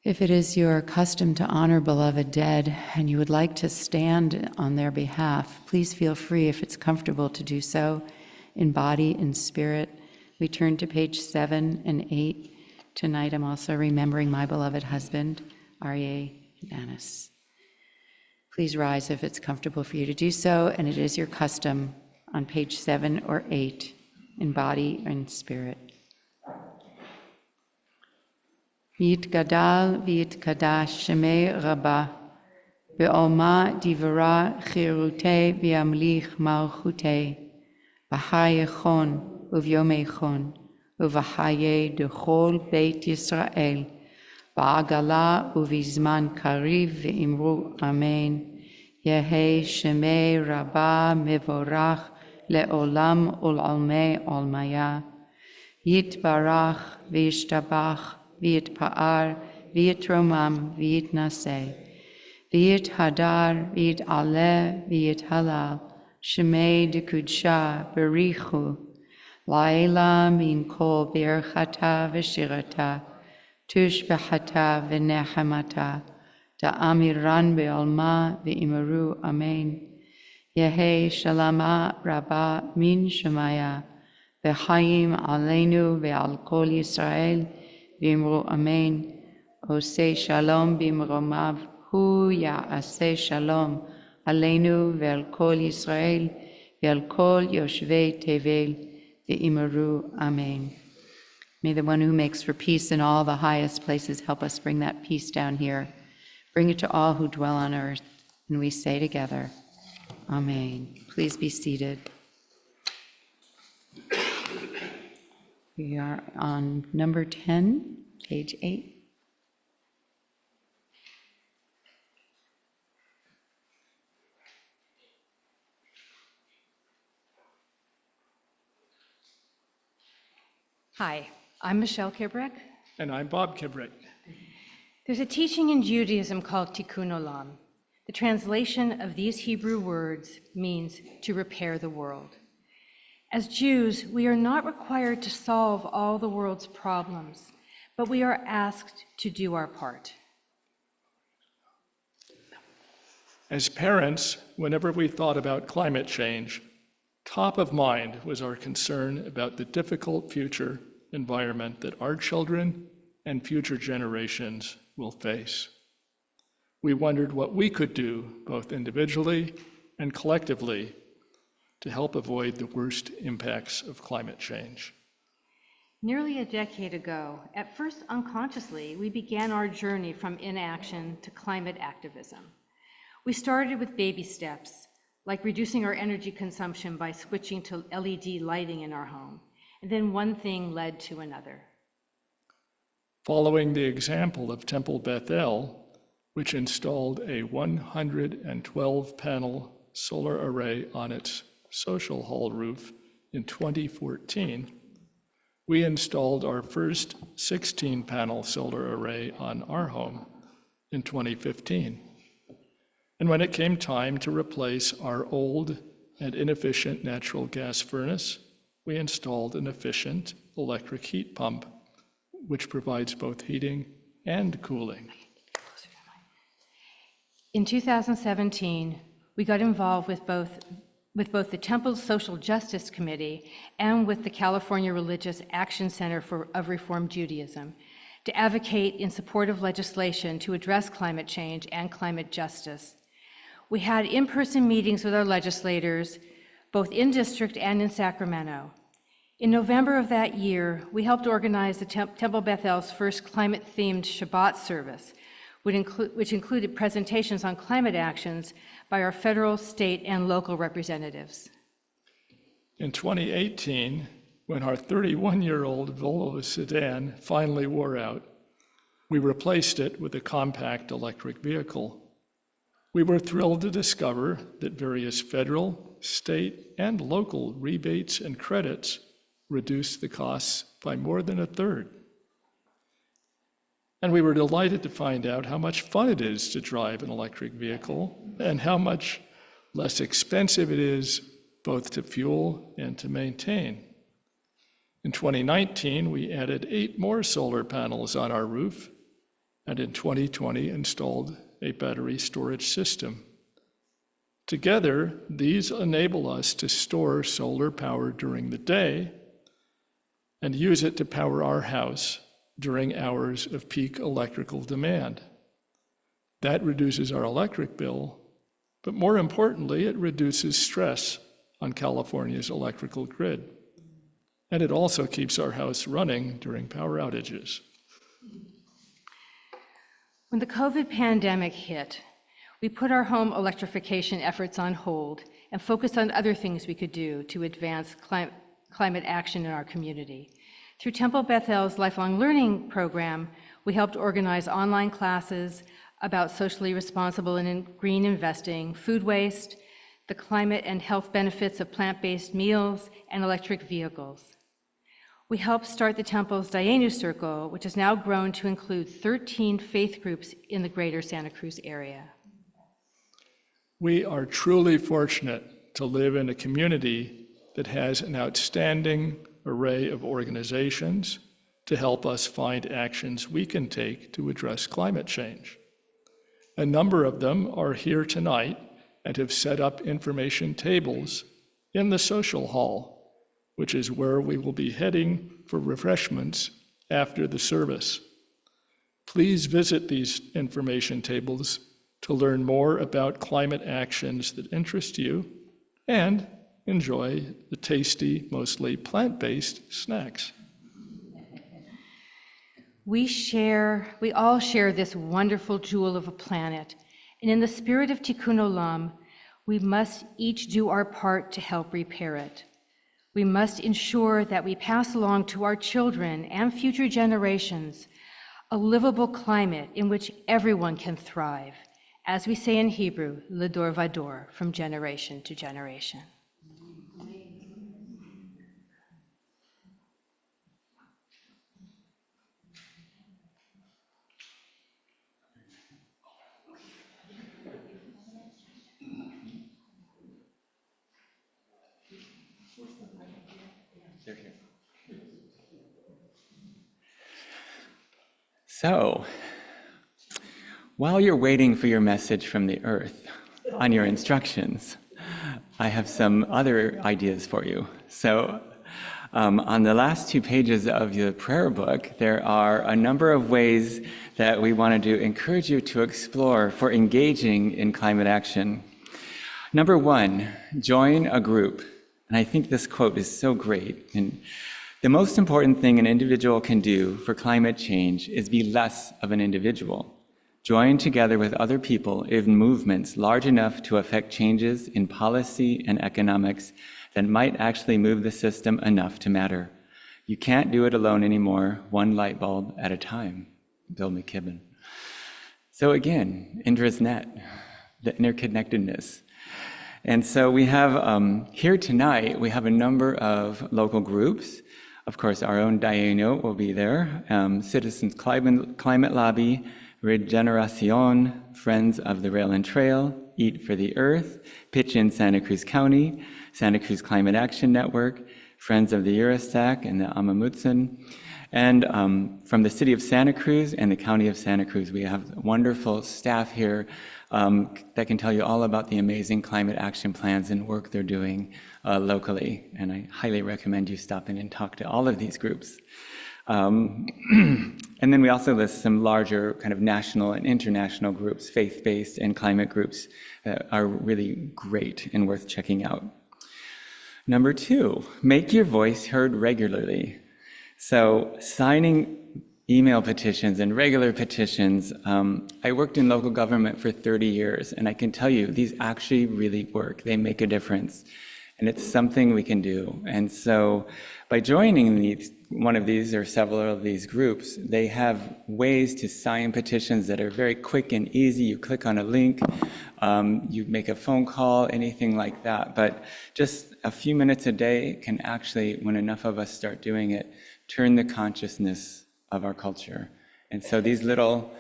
If it is your custom to honor beloved dead and you would like to stand on their behalf, please feel free, if it's comfortable, to do so in body and spirit. We turn to page 7 and 8. Tonight I'm also remembering my beloved husband, Aryeh Nanis. Please rise if it's comfortable for you to do so, and it is your custom on page 7 or 8 in body and spirit. Yitgadal v'yitkadash shemei Rabba be'oma divara chirute v'yamlich malchute b'hayechon uvyomechon uv'haye dechol beit Yisrael ba'agala uvizman kariv v'imru amen. Yehi shemei Rabba mevorach le'olam ul'almei olmaya. Yitbarach v'yishtabach v'yitpa'ar v'yitromam v'yitnaseh. V'yithadar v'yit'aleh v'yithalal. Shemei dekudsha berichu. La'ela min kol berchata v'shirata. Tushbehata v'nechamata. Da'amiran be'olma v'imaru amen. Yehi shalama rabba min shemaya. V'chayim aleinu ve'al kol Yisrael v'imru amen. Oseh shalom b'imromav hu ya'aseh shalom aleinu ve'al kol Yisrael ve'al kol yoshvei tevel v'imru amen. May the one who makes for peace in all the highest places help us bring that peace down here. Bring it to all who dwell on earth. And we say together, Amen. Please be seated. We are on number 10, page 8. Hi, I'm Michelle Kibrick. And I'm Bob Kibrick. There's a teaching in Judaism called Tikkun Olam. The translation of these Hebrew words means to repair the world. As Jews, we are not required to solve all the world's problems, but we are asked to do our part. As parents, whenever we thought about climate change, top of mind was our concern about the difficult future environment that our children and future generations will face. We wondered what we could do, both individually and collectively, to help avoid the worst impacts of climate change. Nearly a decade ago, at first unconsciously, we began our journey from inaction to climate activism. We started with baby steps, like reducing our energy consumption by switching to LED lighting in our home. And then one thing led to another. Following the example of Temple Bethel, which installed a 112-panel solar array on its social hall roof in 2014, we installed our first 16-panel solar array on our home in 2015. And when it came time to replace our old and inefficient natural gas furnace, we installed an efficient electric heat pump, which provides both heating and cooling. In 2017, we got involved with both the Temple's Social Justice Committee and with the California Religious Action Center of Reform Judaism to advocate in support of legislation to address climate change and climate justice. We had in-person meetings with our legislators, both in district and in Sacramento. In November of that year, we helped organize the Temple Bethel's first climate-themed Shabbat service, which included presentations on climate actions by our federal, state, and local representatives. In 2018, when our 31-year-old Volvo sedan finally wore out, we replaced it with a compact electric vehicle. We were thrilled to discover that various federal, state, and local rebates and credits reduced the costs by more than a third. And we were delighted to find out how much fun it is to drive an electric vehicle and how much less expensive it is both to fuel and to maintain. In 2019, we added 8 more solar panels on our roof, and in 2020 installed a battery storage system. Together, these enable us to store solar power during the day and use it to power our house during hours of peak electrical demand. That reduces our electric bill, but more importantly, it reduces stress on California's electrical grid. And it also keeps our house running during power outages. When the COVID pandemic hit, we put our home electrification efforts on hold and focused on other things we could do to advance climate action in our community. Through Temple Bethel's lifelong learning program, we helped organize online classes about socially responsible and green investing, food waste, the climate and health benefits of plant-based meals, and electric vehicles. We helped start the Temple's Dayenu Circle, which has now grown to include 13 faith groups in the greater Santa Cruz area. We are truly fortunate to live in a community that has an outstanding array of organizations to help us find actions we can take to address climate change. A number of them are here tonight and have set up information tables in the social hall, which is where we will be heading for refreshments after the service. Please visit these information tables to learn more about climate actions that interest you and enjoy the tasty, mostly plant-based snacks. We all share this wonderful jewel of a planet, and in the spirit of Tikkun Olam, we must each do our part to help repair it. We must ensure that we pass along to our children and future generations a livable climate in which everyone can thrive, as we say in Hebrew, Ledor Vador, from generation to generation. So, while you're waiting for your message from the earth on your instructions, I have some other ideas for you. So, on the last 2 pages of the prayer book, there are a number of ways that we wanted to encourage you to explore for engaging in climate action. Number 1, join a group. And I think this quote is so great. And the most important thing an individual can do for climate change is be less of an individual. Join together with other people in movements large enough to affect changes in policy and economics that might actually move the system enough to matter. You can't do it alone anymore, one light bulb at a time. Bill McKibben. So again, Indra's net, the interconnectedness. And so we have, here tonight, we have a number of local groups. Of course, our own Dayenu will be there, Citizens Climate Lobby, Regeneracion, Friends of the Rail and Trail, Eat for the Earth, Pitch in Santa Cruz County, Santa Cruz Climate Action Network, Friends of the Eurostack and the Amamutsan. And from the city of Santa Cruz and the county of Santa Cruz, we have wonderful staff here that can tell you all about the amazing climate action plans and work they're doing locally. And I highly recommend you stop in and talk to all of these groups. And then we also list some larger kind of national and international groups, faith-based and climate groups that are really great and worth checking out. Number 2, make your voice heard regularly. So signing email petitions and regular petitions, I worked in local government for 30 years, and I can tell you these actually really work. They make a difference, and it's something we can do. And so by joining one of these or several of these groups, they have ways to sign petitions that are very quick and easy. You click on a link, you make a phone call, anything like that. But just a few minutes a day can actually, when enough of us start doing it, turn the consciousness of our culture. And so these little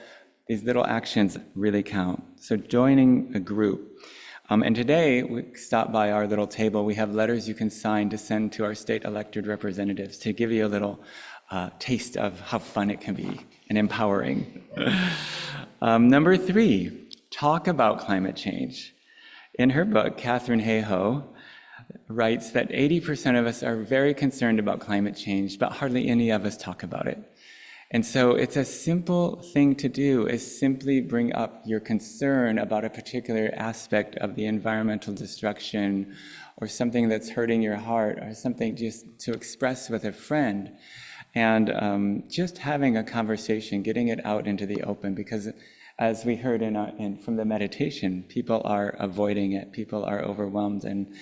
actions really count. So joining a group. And today, we stopped by our little table. We have letters you can sign to send to our state elected representatives to give you a little taste of how fun it can be and empowering. Number 3, talk about climate change. In her book, Catherine Hayhoe writes that 80% of us are very concerned about climate change, but hardly any of us talk about it. And so it's a simple thing to do, is simply bring up your concern about a particular aspect of the environmental destruction or something that's hurting your heart or something just to express with a friend. And just having a conversation, getting it out into the open, because as we heard from the meditation, people are avoiding it, people are overwhelmed, and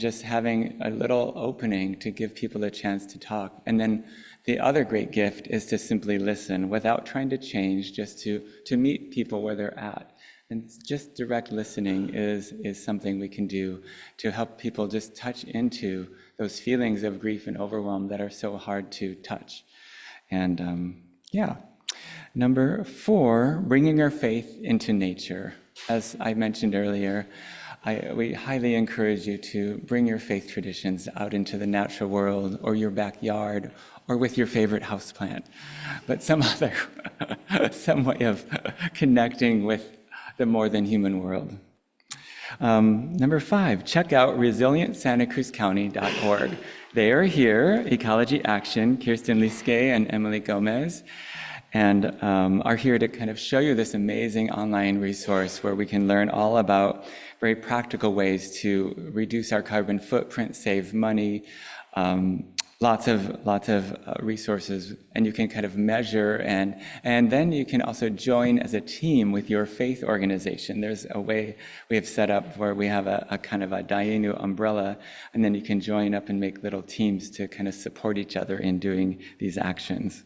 just having a little opening to give people a chance to talk. And then the other great gift is to simply listen without trying to change, just to meet people where they're at. And just direct listening is something we can do to help people just touch into those feelings of grief and overwhelm that are so hard to touch. And Number 4, bringing our faith into nature. As I mentioned earlier, we highly encourage you to bring your faith traditions out into the natural world or your backyard or with your favorite houseplant, but some way of connecting with the more than human world. Number 5, check out resilientsantacruzcounty.org. They are here, Ecology Action, Kirsten Liske and Emily Gomez, and are here to kind of show you this amazing online resource where we can learn all about very practical ways to reduce our carbon footprint, save money, lots of resources, and you can kind of measure, and then you can also join as a team with your faith organization. There's a way we have set up where we have a kind of a Dayenu umbrella, and then you can join up and make little teams to kind of support each other in doing these actions.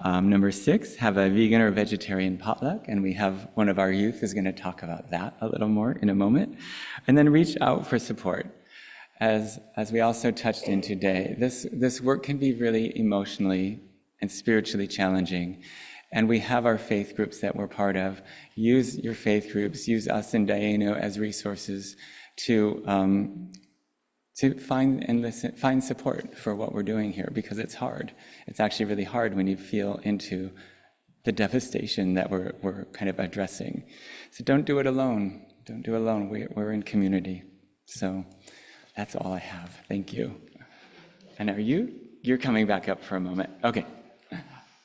Number 6, have a vegan or vegetarian potluck, and we have one of our youth is going to talk about that a little more in a moment. And then reach out for support. As we also touched in today, this work can be really emotionally and spiritually challenging. And we have our faith groups that we're part of. Use your faith groups, use us in Dayenu as resources to find support for what we're doing here, because it's hard. It's actually really hard when you feel into the devastation that we're kind of addressing. So don't do it alone. Don't do it alone. We're in community. So that's all I have. Thank you. And you're coming back up for a moment. Okay.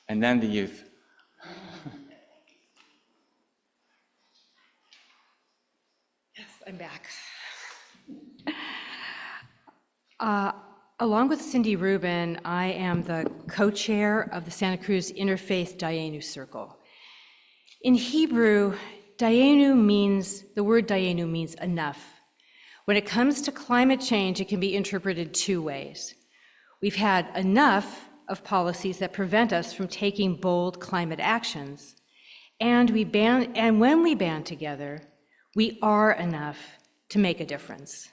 And then the youth. Yes, I'm back. Along with Cindy Rubin, I am the co-chair of the Santa Cruz Interfaith Dayenu Circle. In Hebrew, the word dayenu means enough. When it comes to climate change, it can be interpreted two ways. We've had enough of policies that prevent us from taking bold climate actions, and when we band together, we are enough to make a difference.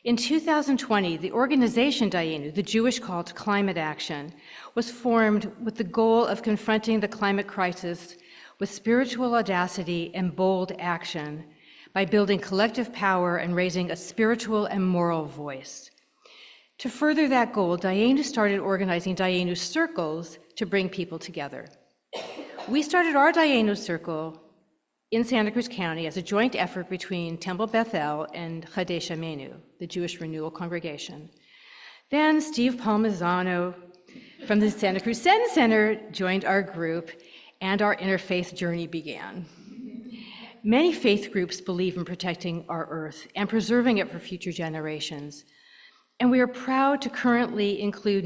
In 2020, the organization Dayenu, the Jewish Call to Climate Action, was formed with the goal of confronting the climate crisis with spiritual audacity and bold action by building collective power and raising a spiritual and moral voice. To further that goal, Dayenu started organizing Dayenu circles to bring people together. We started our Dayenu circle in Santa Cruz County as a joint effort between Temple Bethel and Chadesh Amenu, the Jewish Renewal Congregation. Then Steve Palmisano from the Santa Cruz Zen Center joined our group, and our interfaith journey began. Many faith groups believe in protecting our earth and preserving it for future generations. And we are proud to currently include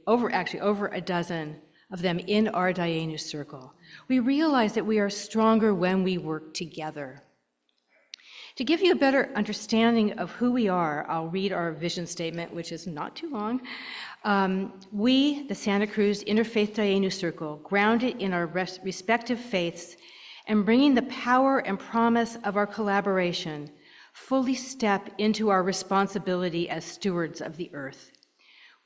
over a dozen of them in our Dayenu circle. We realize that we are stronger when we work together. To give you a better understanding of who we are, I'll read our vision statement, which is not too long. We, the Santa Cruz Interfaith Dayenu Circle, grounded in our respective faiths and bringing the power and promise of our collaboration, fully step into our responsibility as stewards of the earth.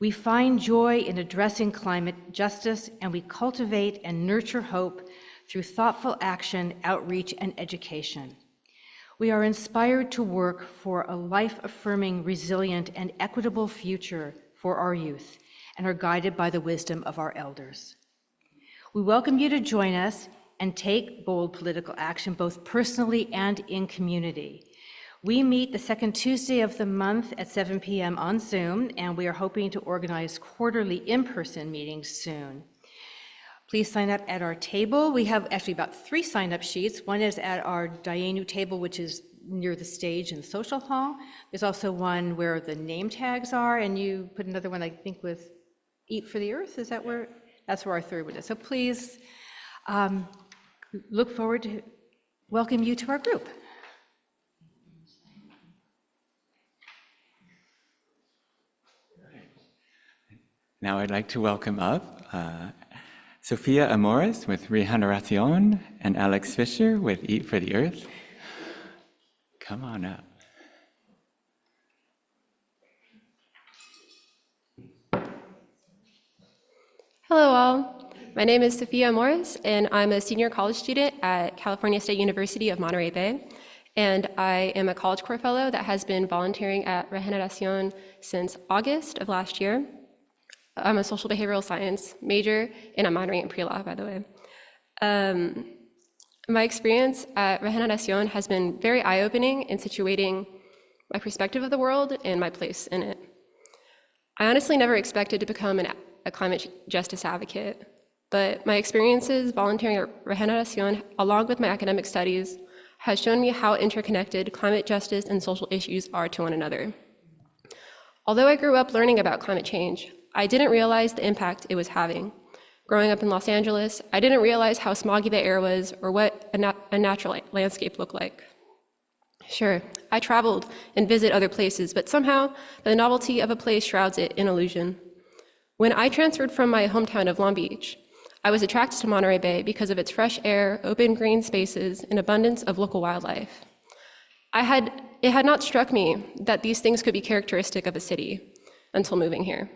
We find joy in addressing climate justice, and we cultivate and nurture hope through thoughtful action, outreach, and education. We are inspired to work for a life-affirming, resilient, and equitable future for our youth, and are guided by the wisdom of our elders. We welcome you to join us and take bold political action, both personally and in community. We meet the second Tuesday of the month at 7 p.m. on Zoom, and we are hoping to organize quarterly in-person meetings soon. Please sign up at our table. We have actually about 3 sign-up sheets. One is at our Dayenu table, which is near the stage in the social hall. There's also one where the name tags are, and you put another one, I think, with Eat for the Earth. Is that where? That's where our third one is. So please look forward to welcome you to our group. Now I'd like to welcome up Sofia Amores with Regeneración and Alex Fisher with Eat for the Earth. Come on up. Hello all, my name is Sofia Amores and I'm a senior college student at California State University of Monterey Bay. And I am a College Corps fellow that has been volunteering at Regeneración since August of last year. I'm a social behavioral science major and I'm minoring in pre-law, by the way. My experience at Regeneración has been very eye-opening in situating my perspective of the world and my place in it. I honestly never expected to become a climate justice advocate, but my experiences volunteering at Regeneración, along with my academic studies, has shown me how interconnected climate justice and social issues are to one another. Although I grew up learning about climate change, I didn't realize the impact it was having. Growing up in Los Angeles, I didn't realize how smoggy the air was or what a natural landscape looked like. Sure, I traveled and visit other places, but somehow the novelty of a place shrouds it in illusion. When I transferred from my hometown of Long Beach, I was attracted to Monterey Bay because of its fresh air, open green spaces, and abundance of local wildlife. It had not struck me that these things could be characteristic of a city until moving here.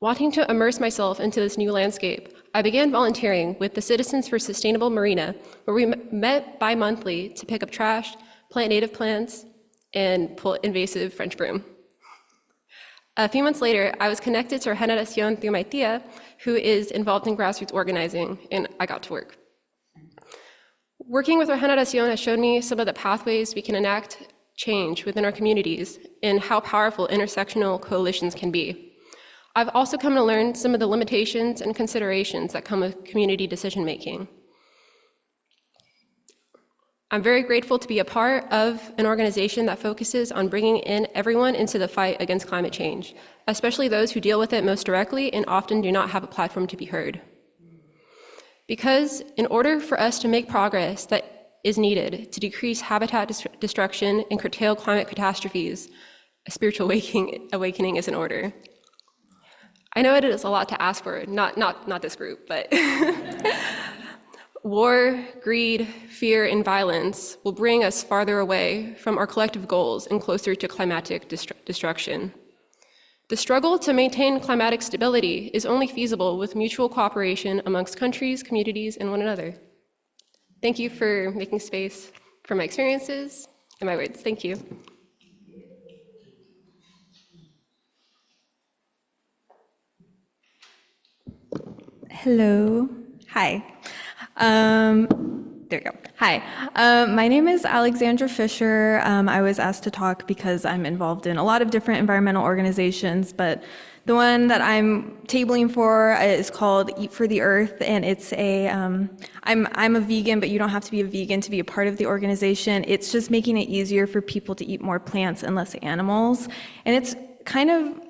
Wanting to immerse myself into this new landscape, I began volunteering with the Citizens for Sustainable Marina, where we met bi-monthly to pick up trash, plant native plants, and pull invasive French broom. A few months later, I was connected to Regeneración through my tia, who is involved in grassroots organizing, and I got to work. Working with Regeneración has shown me some of the pathways we can enact change within our communities and how powerful intersectional coalitions can be. I've also come to learn some of the limitations and considerations that come with community decision-making. I'm very grateful to be a part of an organization that focuses on bringing in everyone into the fight against climate change, especially those who deal with it most directly and often do not have a platform to be heard. Because in order for us to make progress that is needed to decrease habitat destruction and curtail climate catastrophes, a spiritual awakening is in order. I know it is a lot to ask for, not this group, but war, greed, fear, and violence will bring us farther away from our collective goals and closer to climatic destruction. The struggle to maintain climatic stability is only feasible with mutual cooperation amongst countries, communities, and one another. Thank you for making space for my experiences and my words. Thank you. Hello. Hi. There we go. Hi. My name is Alexandra Fisher. I was asked to talk because I'm involved in a lot of different environmental organizations, but the one that I'm tabling for is called Eat for the Earth, and it's I'm a vegan, but you don't have to be a vegan to be a part of the organization. It's just making it easier for people to eat more plants and less animals, and it's kind of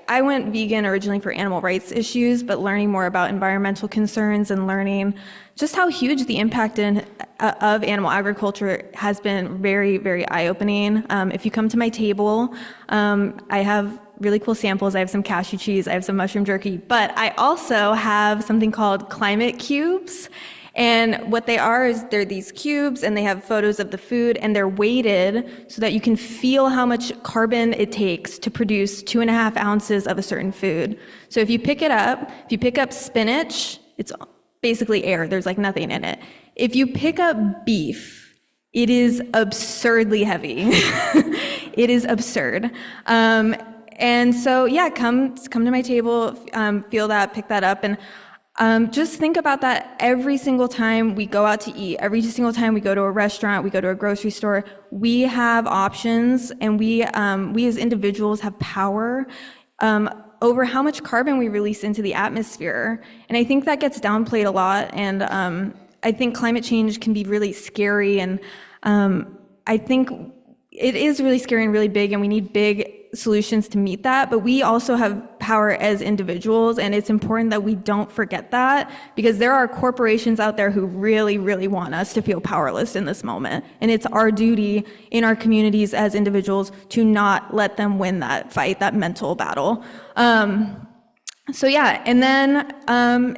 I went vegan originally for animal rights issues, but learning more about environmental concerns and learning just how huge the impact of animal agriculture has been very, very eye-opening. If you come to my table, I have really cool samples. I have some cashew cheese, I have some mushroom jerky, but I also have something called climate cubes. And what they are is they're these cubes, and they have photos of the food, and they're weighted so that you can feel how much carbon it takes to produce 2.5 ounces of a certain food. So if you pick up spinach, it's basically air. There's like nothing in it. If you pick up beef, it is absurdly heavy. It is absurd. And so, yeah, come to my table, feel that, pick that up, and just think about that every single time we go out to eat, every single time we go to a restaurant, we go to a grocery store, we have options, and we as individuals have power over how much carbon we release into the atmosphere. And I think that gets downplayed a lot, and I think climate change can be really scary, and I think it is really scary and really big, and we need big solutions to meet that, but we also have power as individuals, and it's important that we don't forget that, because there are corporations out there who really, really want us to feel powerless in this moment, and it's our duty in our communities as individuals to not let them win that fight, that mental battle. So yeah, and then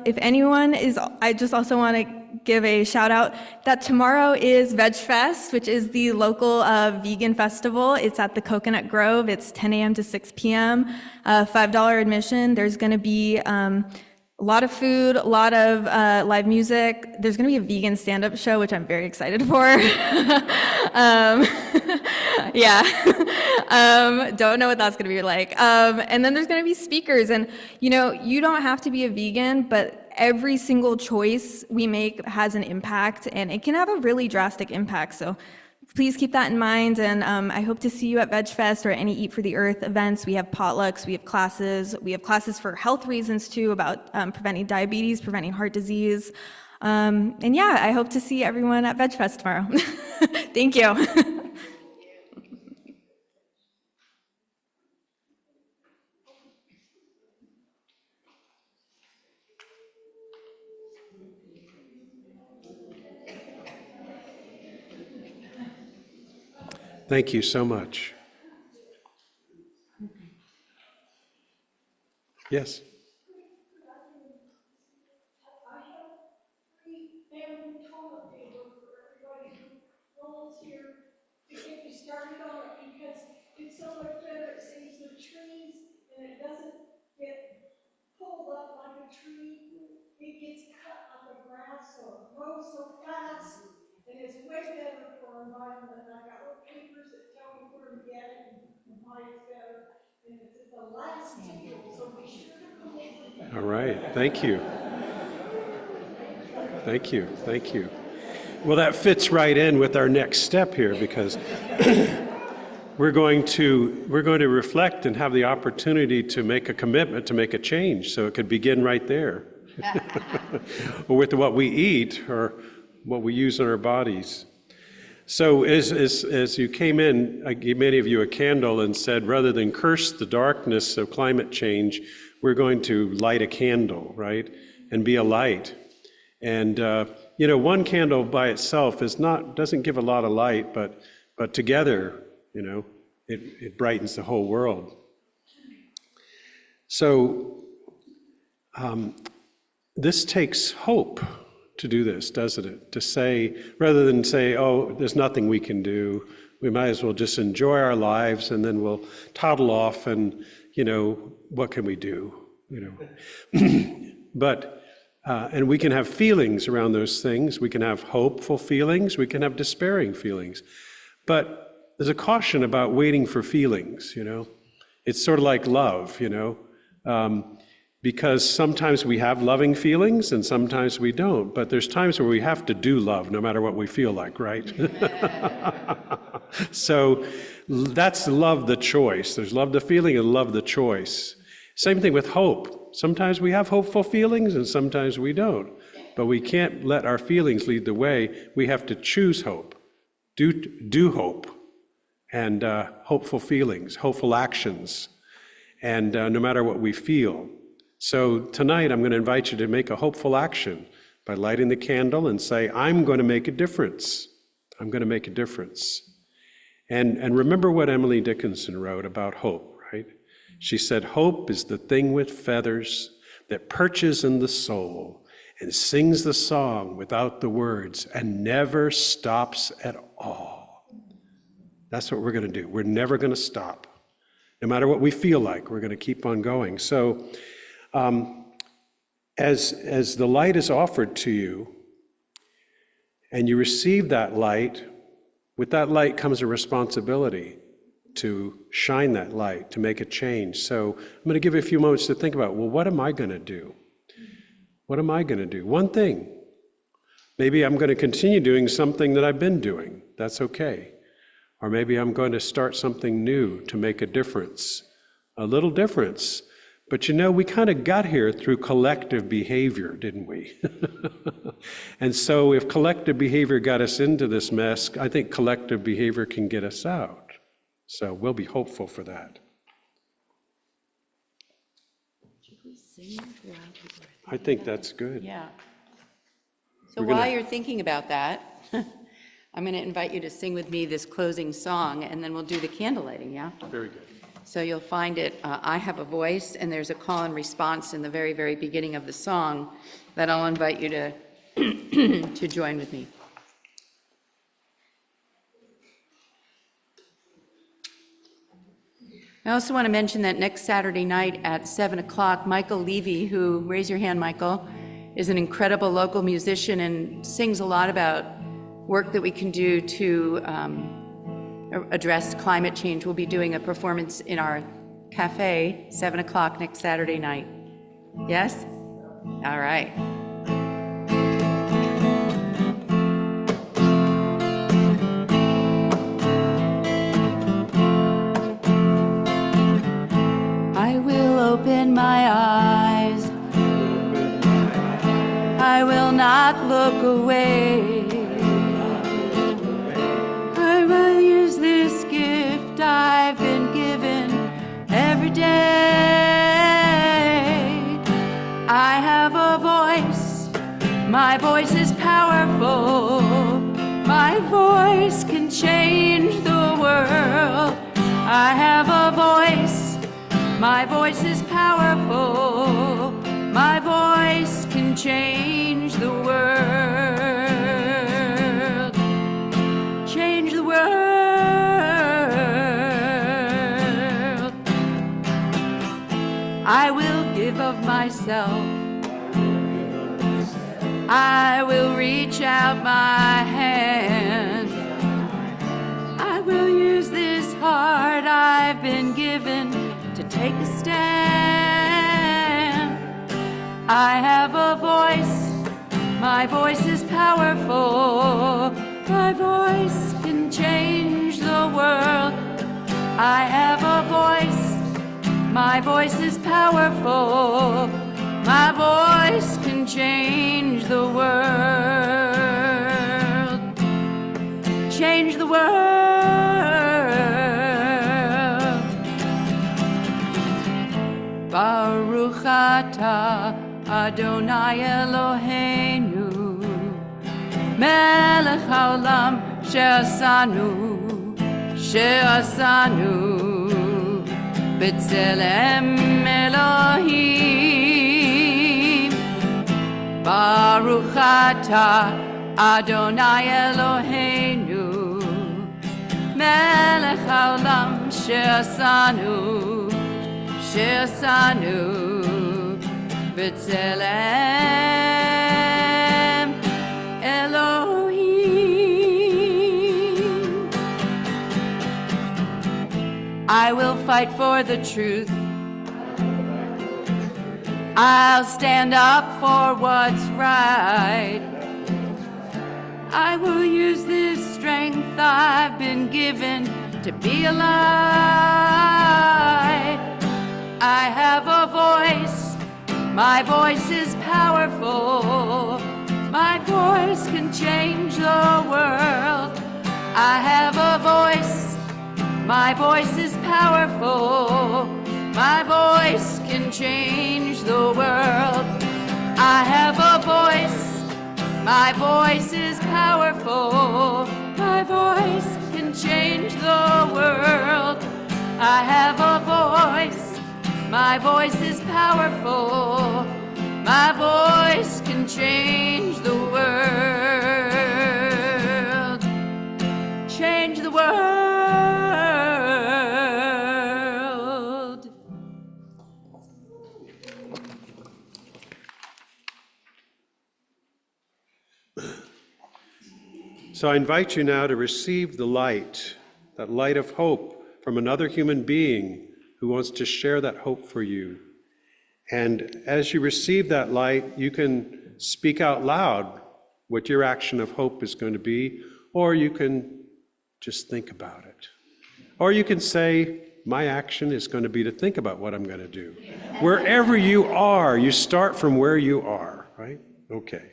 if anyone is, I just also want to give a shout out that tomorrow is Veg Fest, which is the local vegan festival. It's at the Coconut Grove. It's 10 a.m. to 6 p.m., $5 admission. There's going to be a lot of food, a lot of live music. There's going to be a vegan stand-up show, which I'm very excited for. Yeah, don't know what that's going to be like. And then there's going to be speakers, and you know, you don't have to be a vegan, but every single choice we make has an impact, and it can have a really drastic impact. So please keep that in mind, and I hope to see you at Veg Fest or any Eat for the Earth events. We have potlucks, we have classes for health reasons too, about preventing diabetes, preventing heart disease. And yeah, I hope to see everyone at Veg Fest tomorrow. Thank you. Thank you so much. Yes. I have free family toilet paper for everybody who volunteered to get me started on it, because it's so much better. It saves the trees, and it doesn't get pulled up like a tree. It gets cut like a grass, so it grows so fast, and it's way better for our environment. And I got little papers that tell me where to get it and why it's better. And it's at the last table, so be sure to come over. All right. Thank you. Thank you. Thank you. Well, that fits right in with our next step here, because we're going to reflect and have the opportunity to make a commitment, to make a change. So it could begin right there, or with what we eat or what we use in our bodies. So as you came in, I gave many of you a candle and said, rather than curse the darkness of climate change, we're going to light a candle, right? And be a light. And, one candle by itself doesn't give a lot of light, but together, it brightens the whole world. So this takes hope to do this, doesn't it? To say, rather than say, oh, there's nothing we can do, we might as well just enjoy our lives and then we'll toddle off and, what can we do? But, and we can have feelings around those things. We can have hopeful feelings. We can have despairing feelings. But there's a caution about waiting for feelings, It's sort of like love, because sometimes we have loving feelings and sometimes we don't. But there's times where we have to do love no matter what we feel like, right? So that's love the choice. There's love the feeling and love the choice. Same thing with hope. Sometimes we have hopeful feelings and sometimes we don't. But we can't let our feelings lead the way. We have to choose hope, do hope, and hopeful feelings, hopeful actions, and no matter what we feel. So tonight I'm going to invite you to make a hopeful action by lighting the candle and say, I'm going to make a difference. I'm going to make a difference. And remember what Emily Dickinson wrote about hope, right? She said, hope is the thing with feathers that perches in the soul and sings the song without the words and never stops at all. That's what we're going to do. We're never going to stop. No matter what we feel like, we're going to keep on going. So as the light is offered to you and you receive that light, with that light comes a responsibility to shine that light, to make a change. So I'm going to give you a few moments to think about, well, what am I going to do? What am I going to do? One thing. Maybe I'm going to continue doing something that I've been doing. That's okay. Or maybe I'm going to start something new to make a difference, a little difference. But we kind of got here through collective behavior, didn't we? And so if collective behavior got us into this mess, I think collective behavior can get us out. So we'll be hopeful for that. I think that's good. Yeah. So We're while gonna- you're thinking about that, I'm going to invite you to sing with me this closing song, and then we'll do the candle lighting, yeah? Very good. So you'll find it, I Have a Voice, and there's a call and response in the very, very beginning of the song that I'll invite you to, to join with me. I also want to mention that next Saturday night at 7 o'clock, Michael Levy, who, raise your hand, Michael, is an incredible local musician and sings a lot about work that we can do to address climate change. We'll be doing a performance in our cafe, 7 o'clock next Saturday night. Yes? All right. I will open my eyes. I will not look away. I will use this gift I've been given every day. I have a voice. My voice is powerful. My voice can change the world. I have a voice. My voice is powerful. My voice can change the world. Change the world. I will give of myself. I will reach out my hand. I will use this heart I've been given to take a stand. I have a voice. My voice is powerful. My voice can change the world. I have a voice. My voice is powerful. My voice can change the world. Change the world. Baruch atah Adonai Eloheinu מלך העולם שעשנו, בצלם אלוהים. ברוך אתה אדוני אלוהינו, מלך העולם שעשנו, בצלם אלוהים. I will fight for the truth. I'll stand up for what's right. I will use this strength I've been given to be a light. I have a voice. My voice is powerful. My voice can change the world. I have a voice. My voice is powerful. My voice can change the world. I have a voice. My voice is powerful. My voice can change the world. I have a voice. My voice is powerful. My voice can change the world. Change the world. So I invite you now to receive the light, that light of hope from another human being who wants to share that hope for you. And as you receive that light, you can speak out loud what your action of hope is going to be, or you can just think about it. Or you can say, my action is going to be to think about what I'm going to do. Wherever you are, you start from where you are, right? Okay.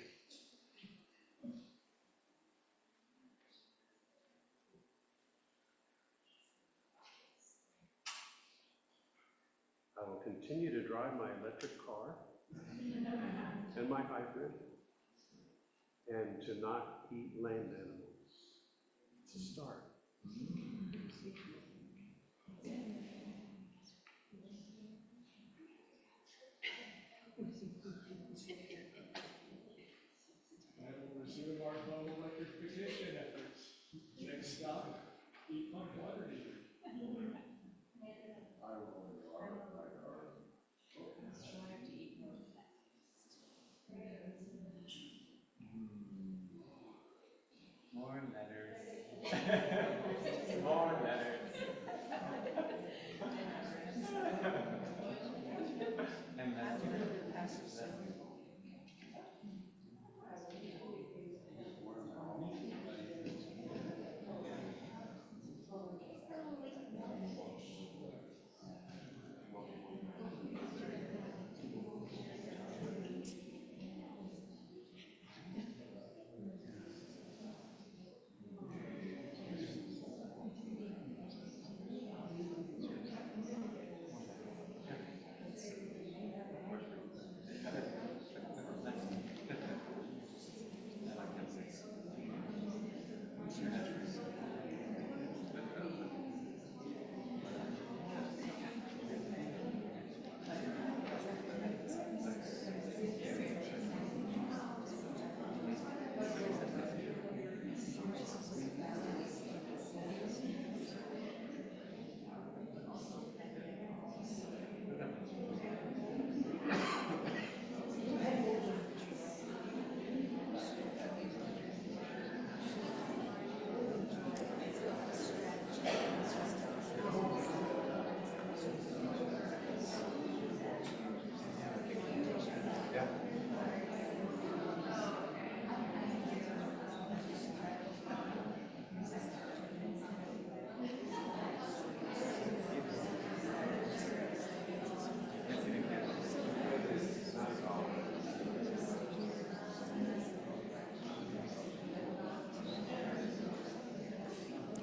I will continue to drive my electric car and my hybrid, and to not eat land animals. It's a start. I will resume our home electrification efforts. Next stop, heat pump water heater. More letters. More letters. And that's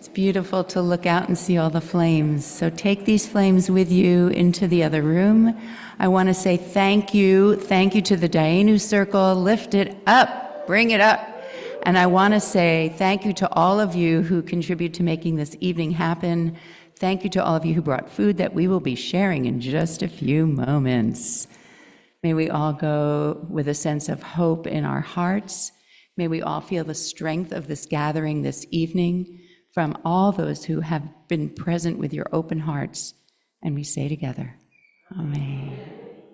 It's beautiful to look out and see all the flames. So take these flames with you into the other room. I want to say thank you to the Dayenu Circle. Lift it up, bring it up. And I want to say thank you to all of you who contribute to making this evening happen. Thank you to all of you who brought food that we will be sharing in just a few moments. May we all go with a sense of hope in our hearts. May we all feel the strength of this gathering this evening from all those who have been present with your open hearts. And we say together, Amen.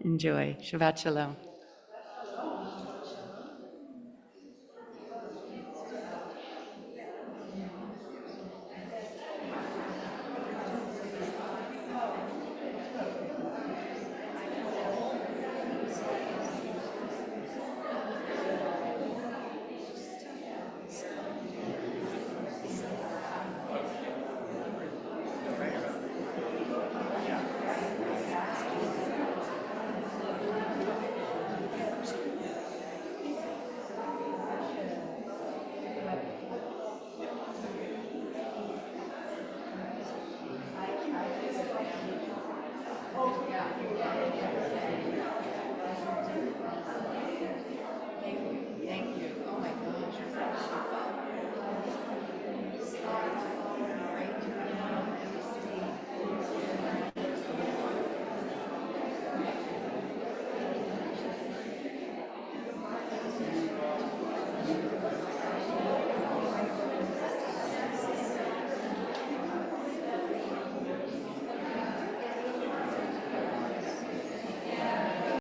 Enjoy. Shabbat Shalom.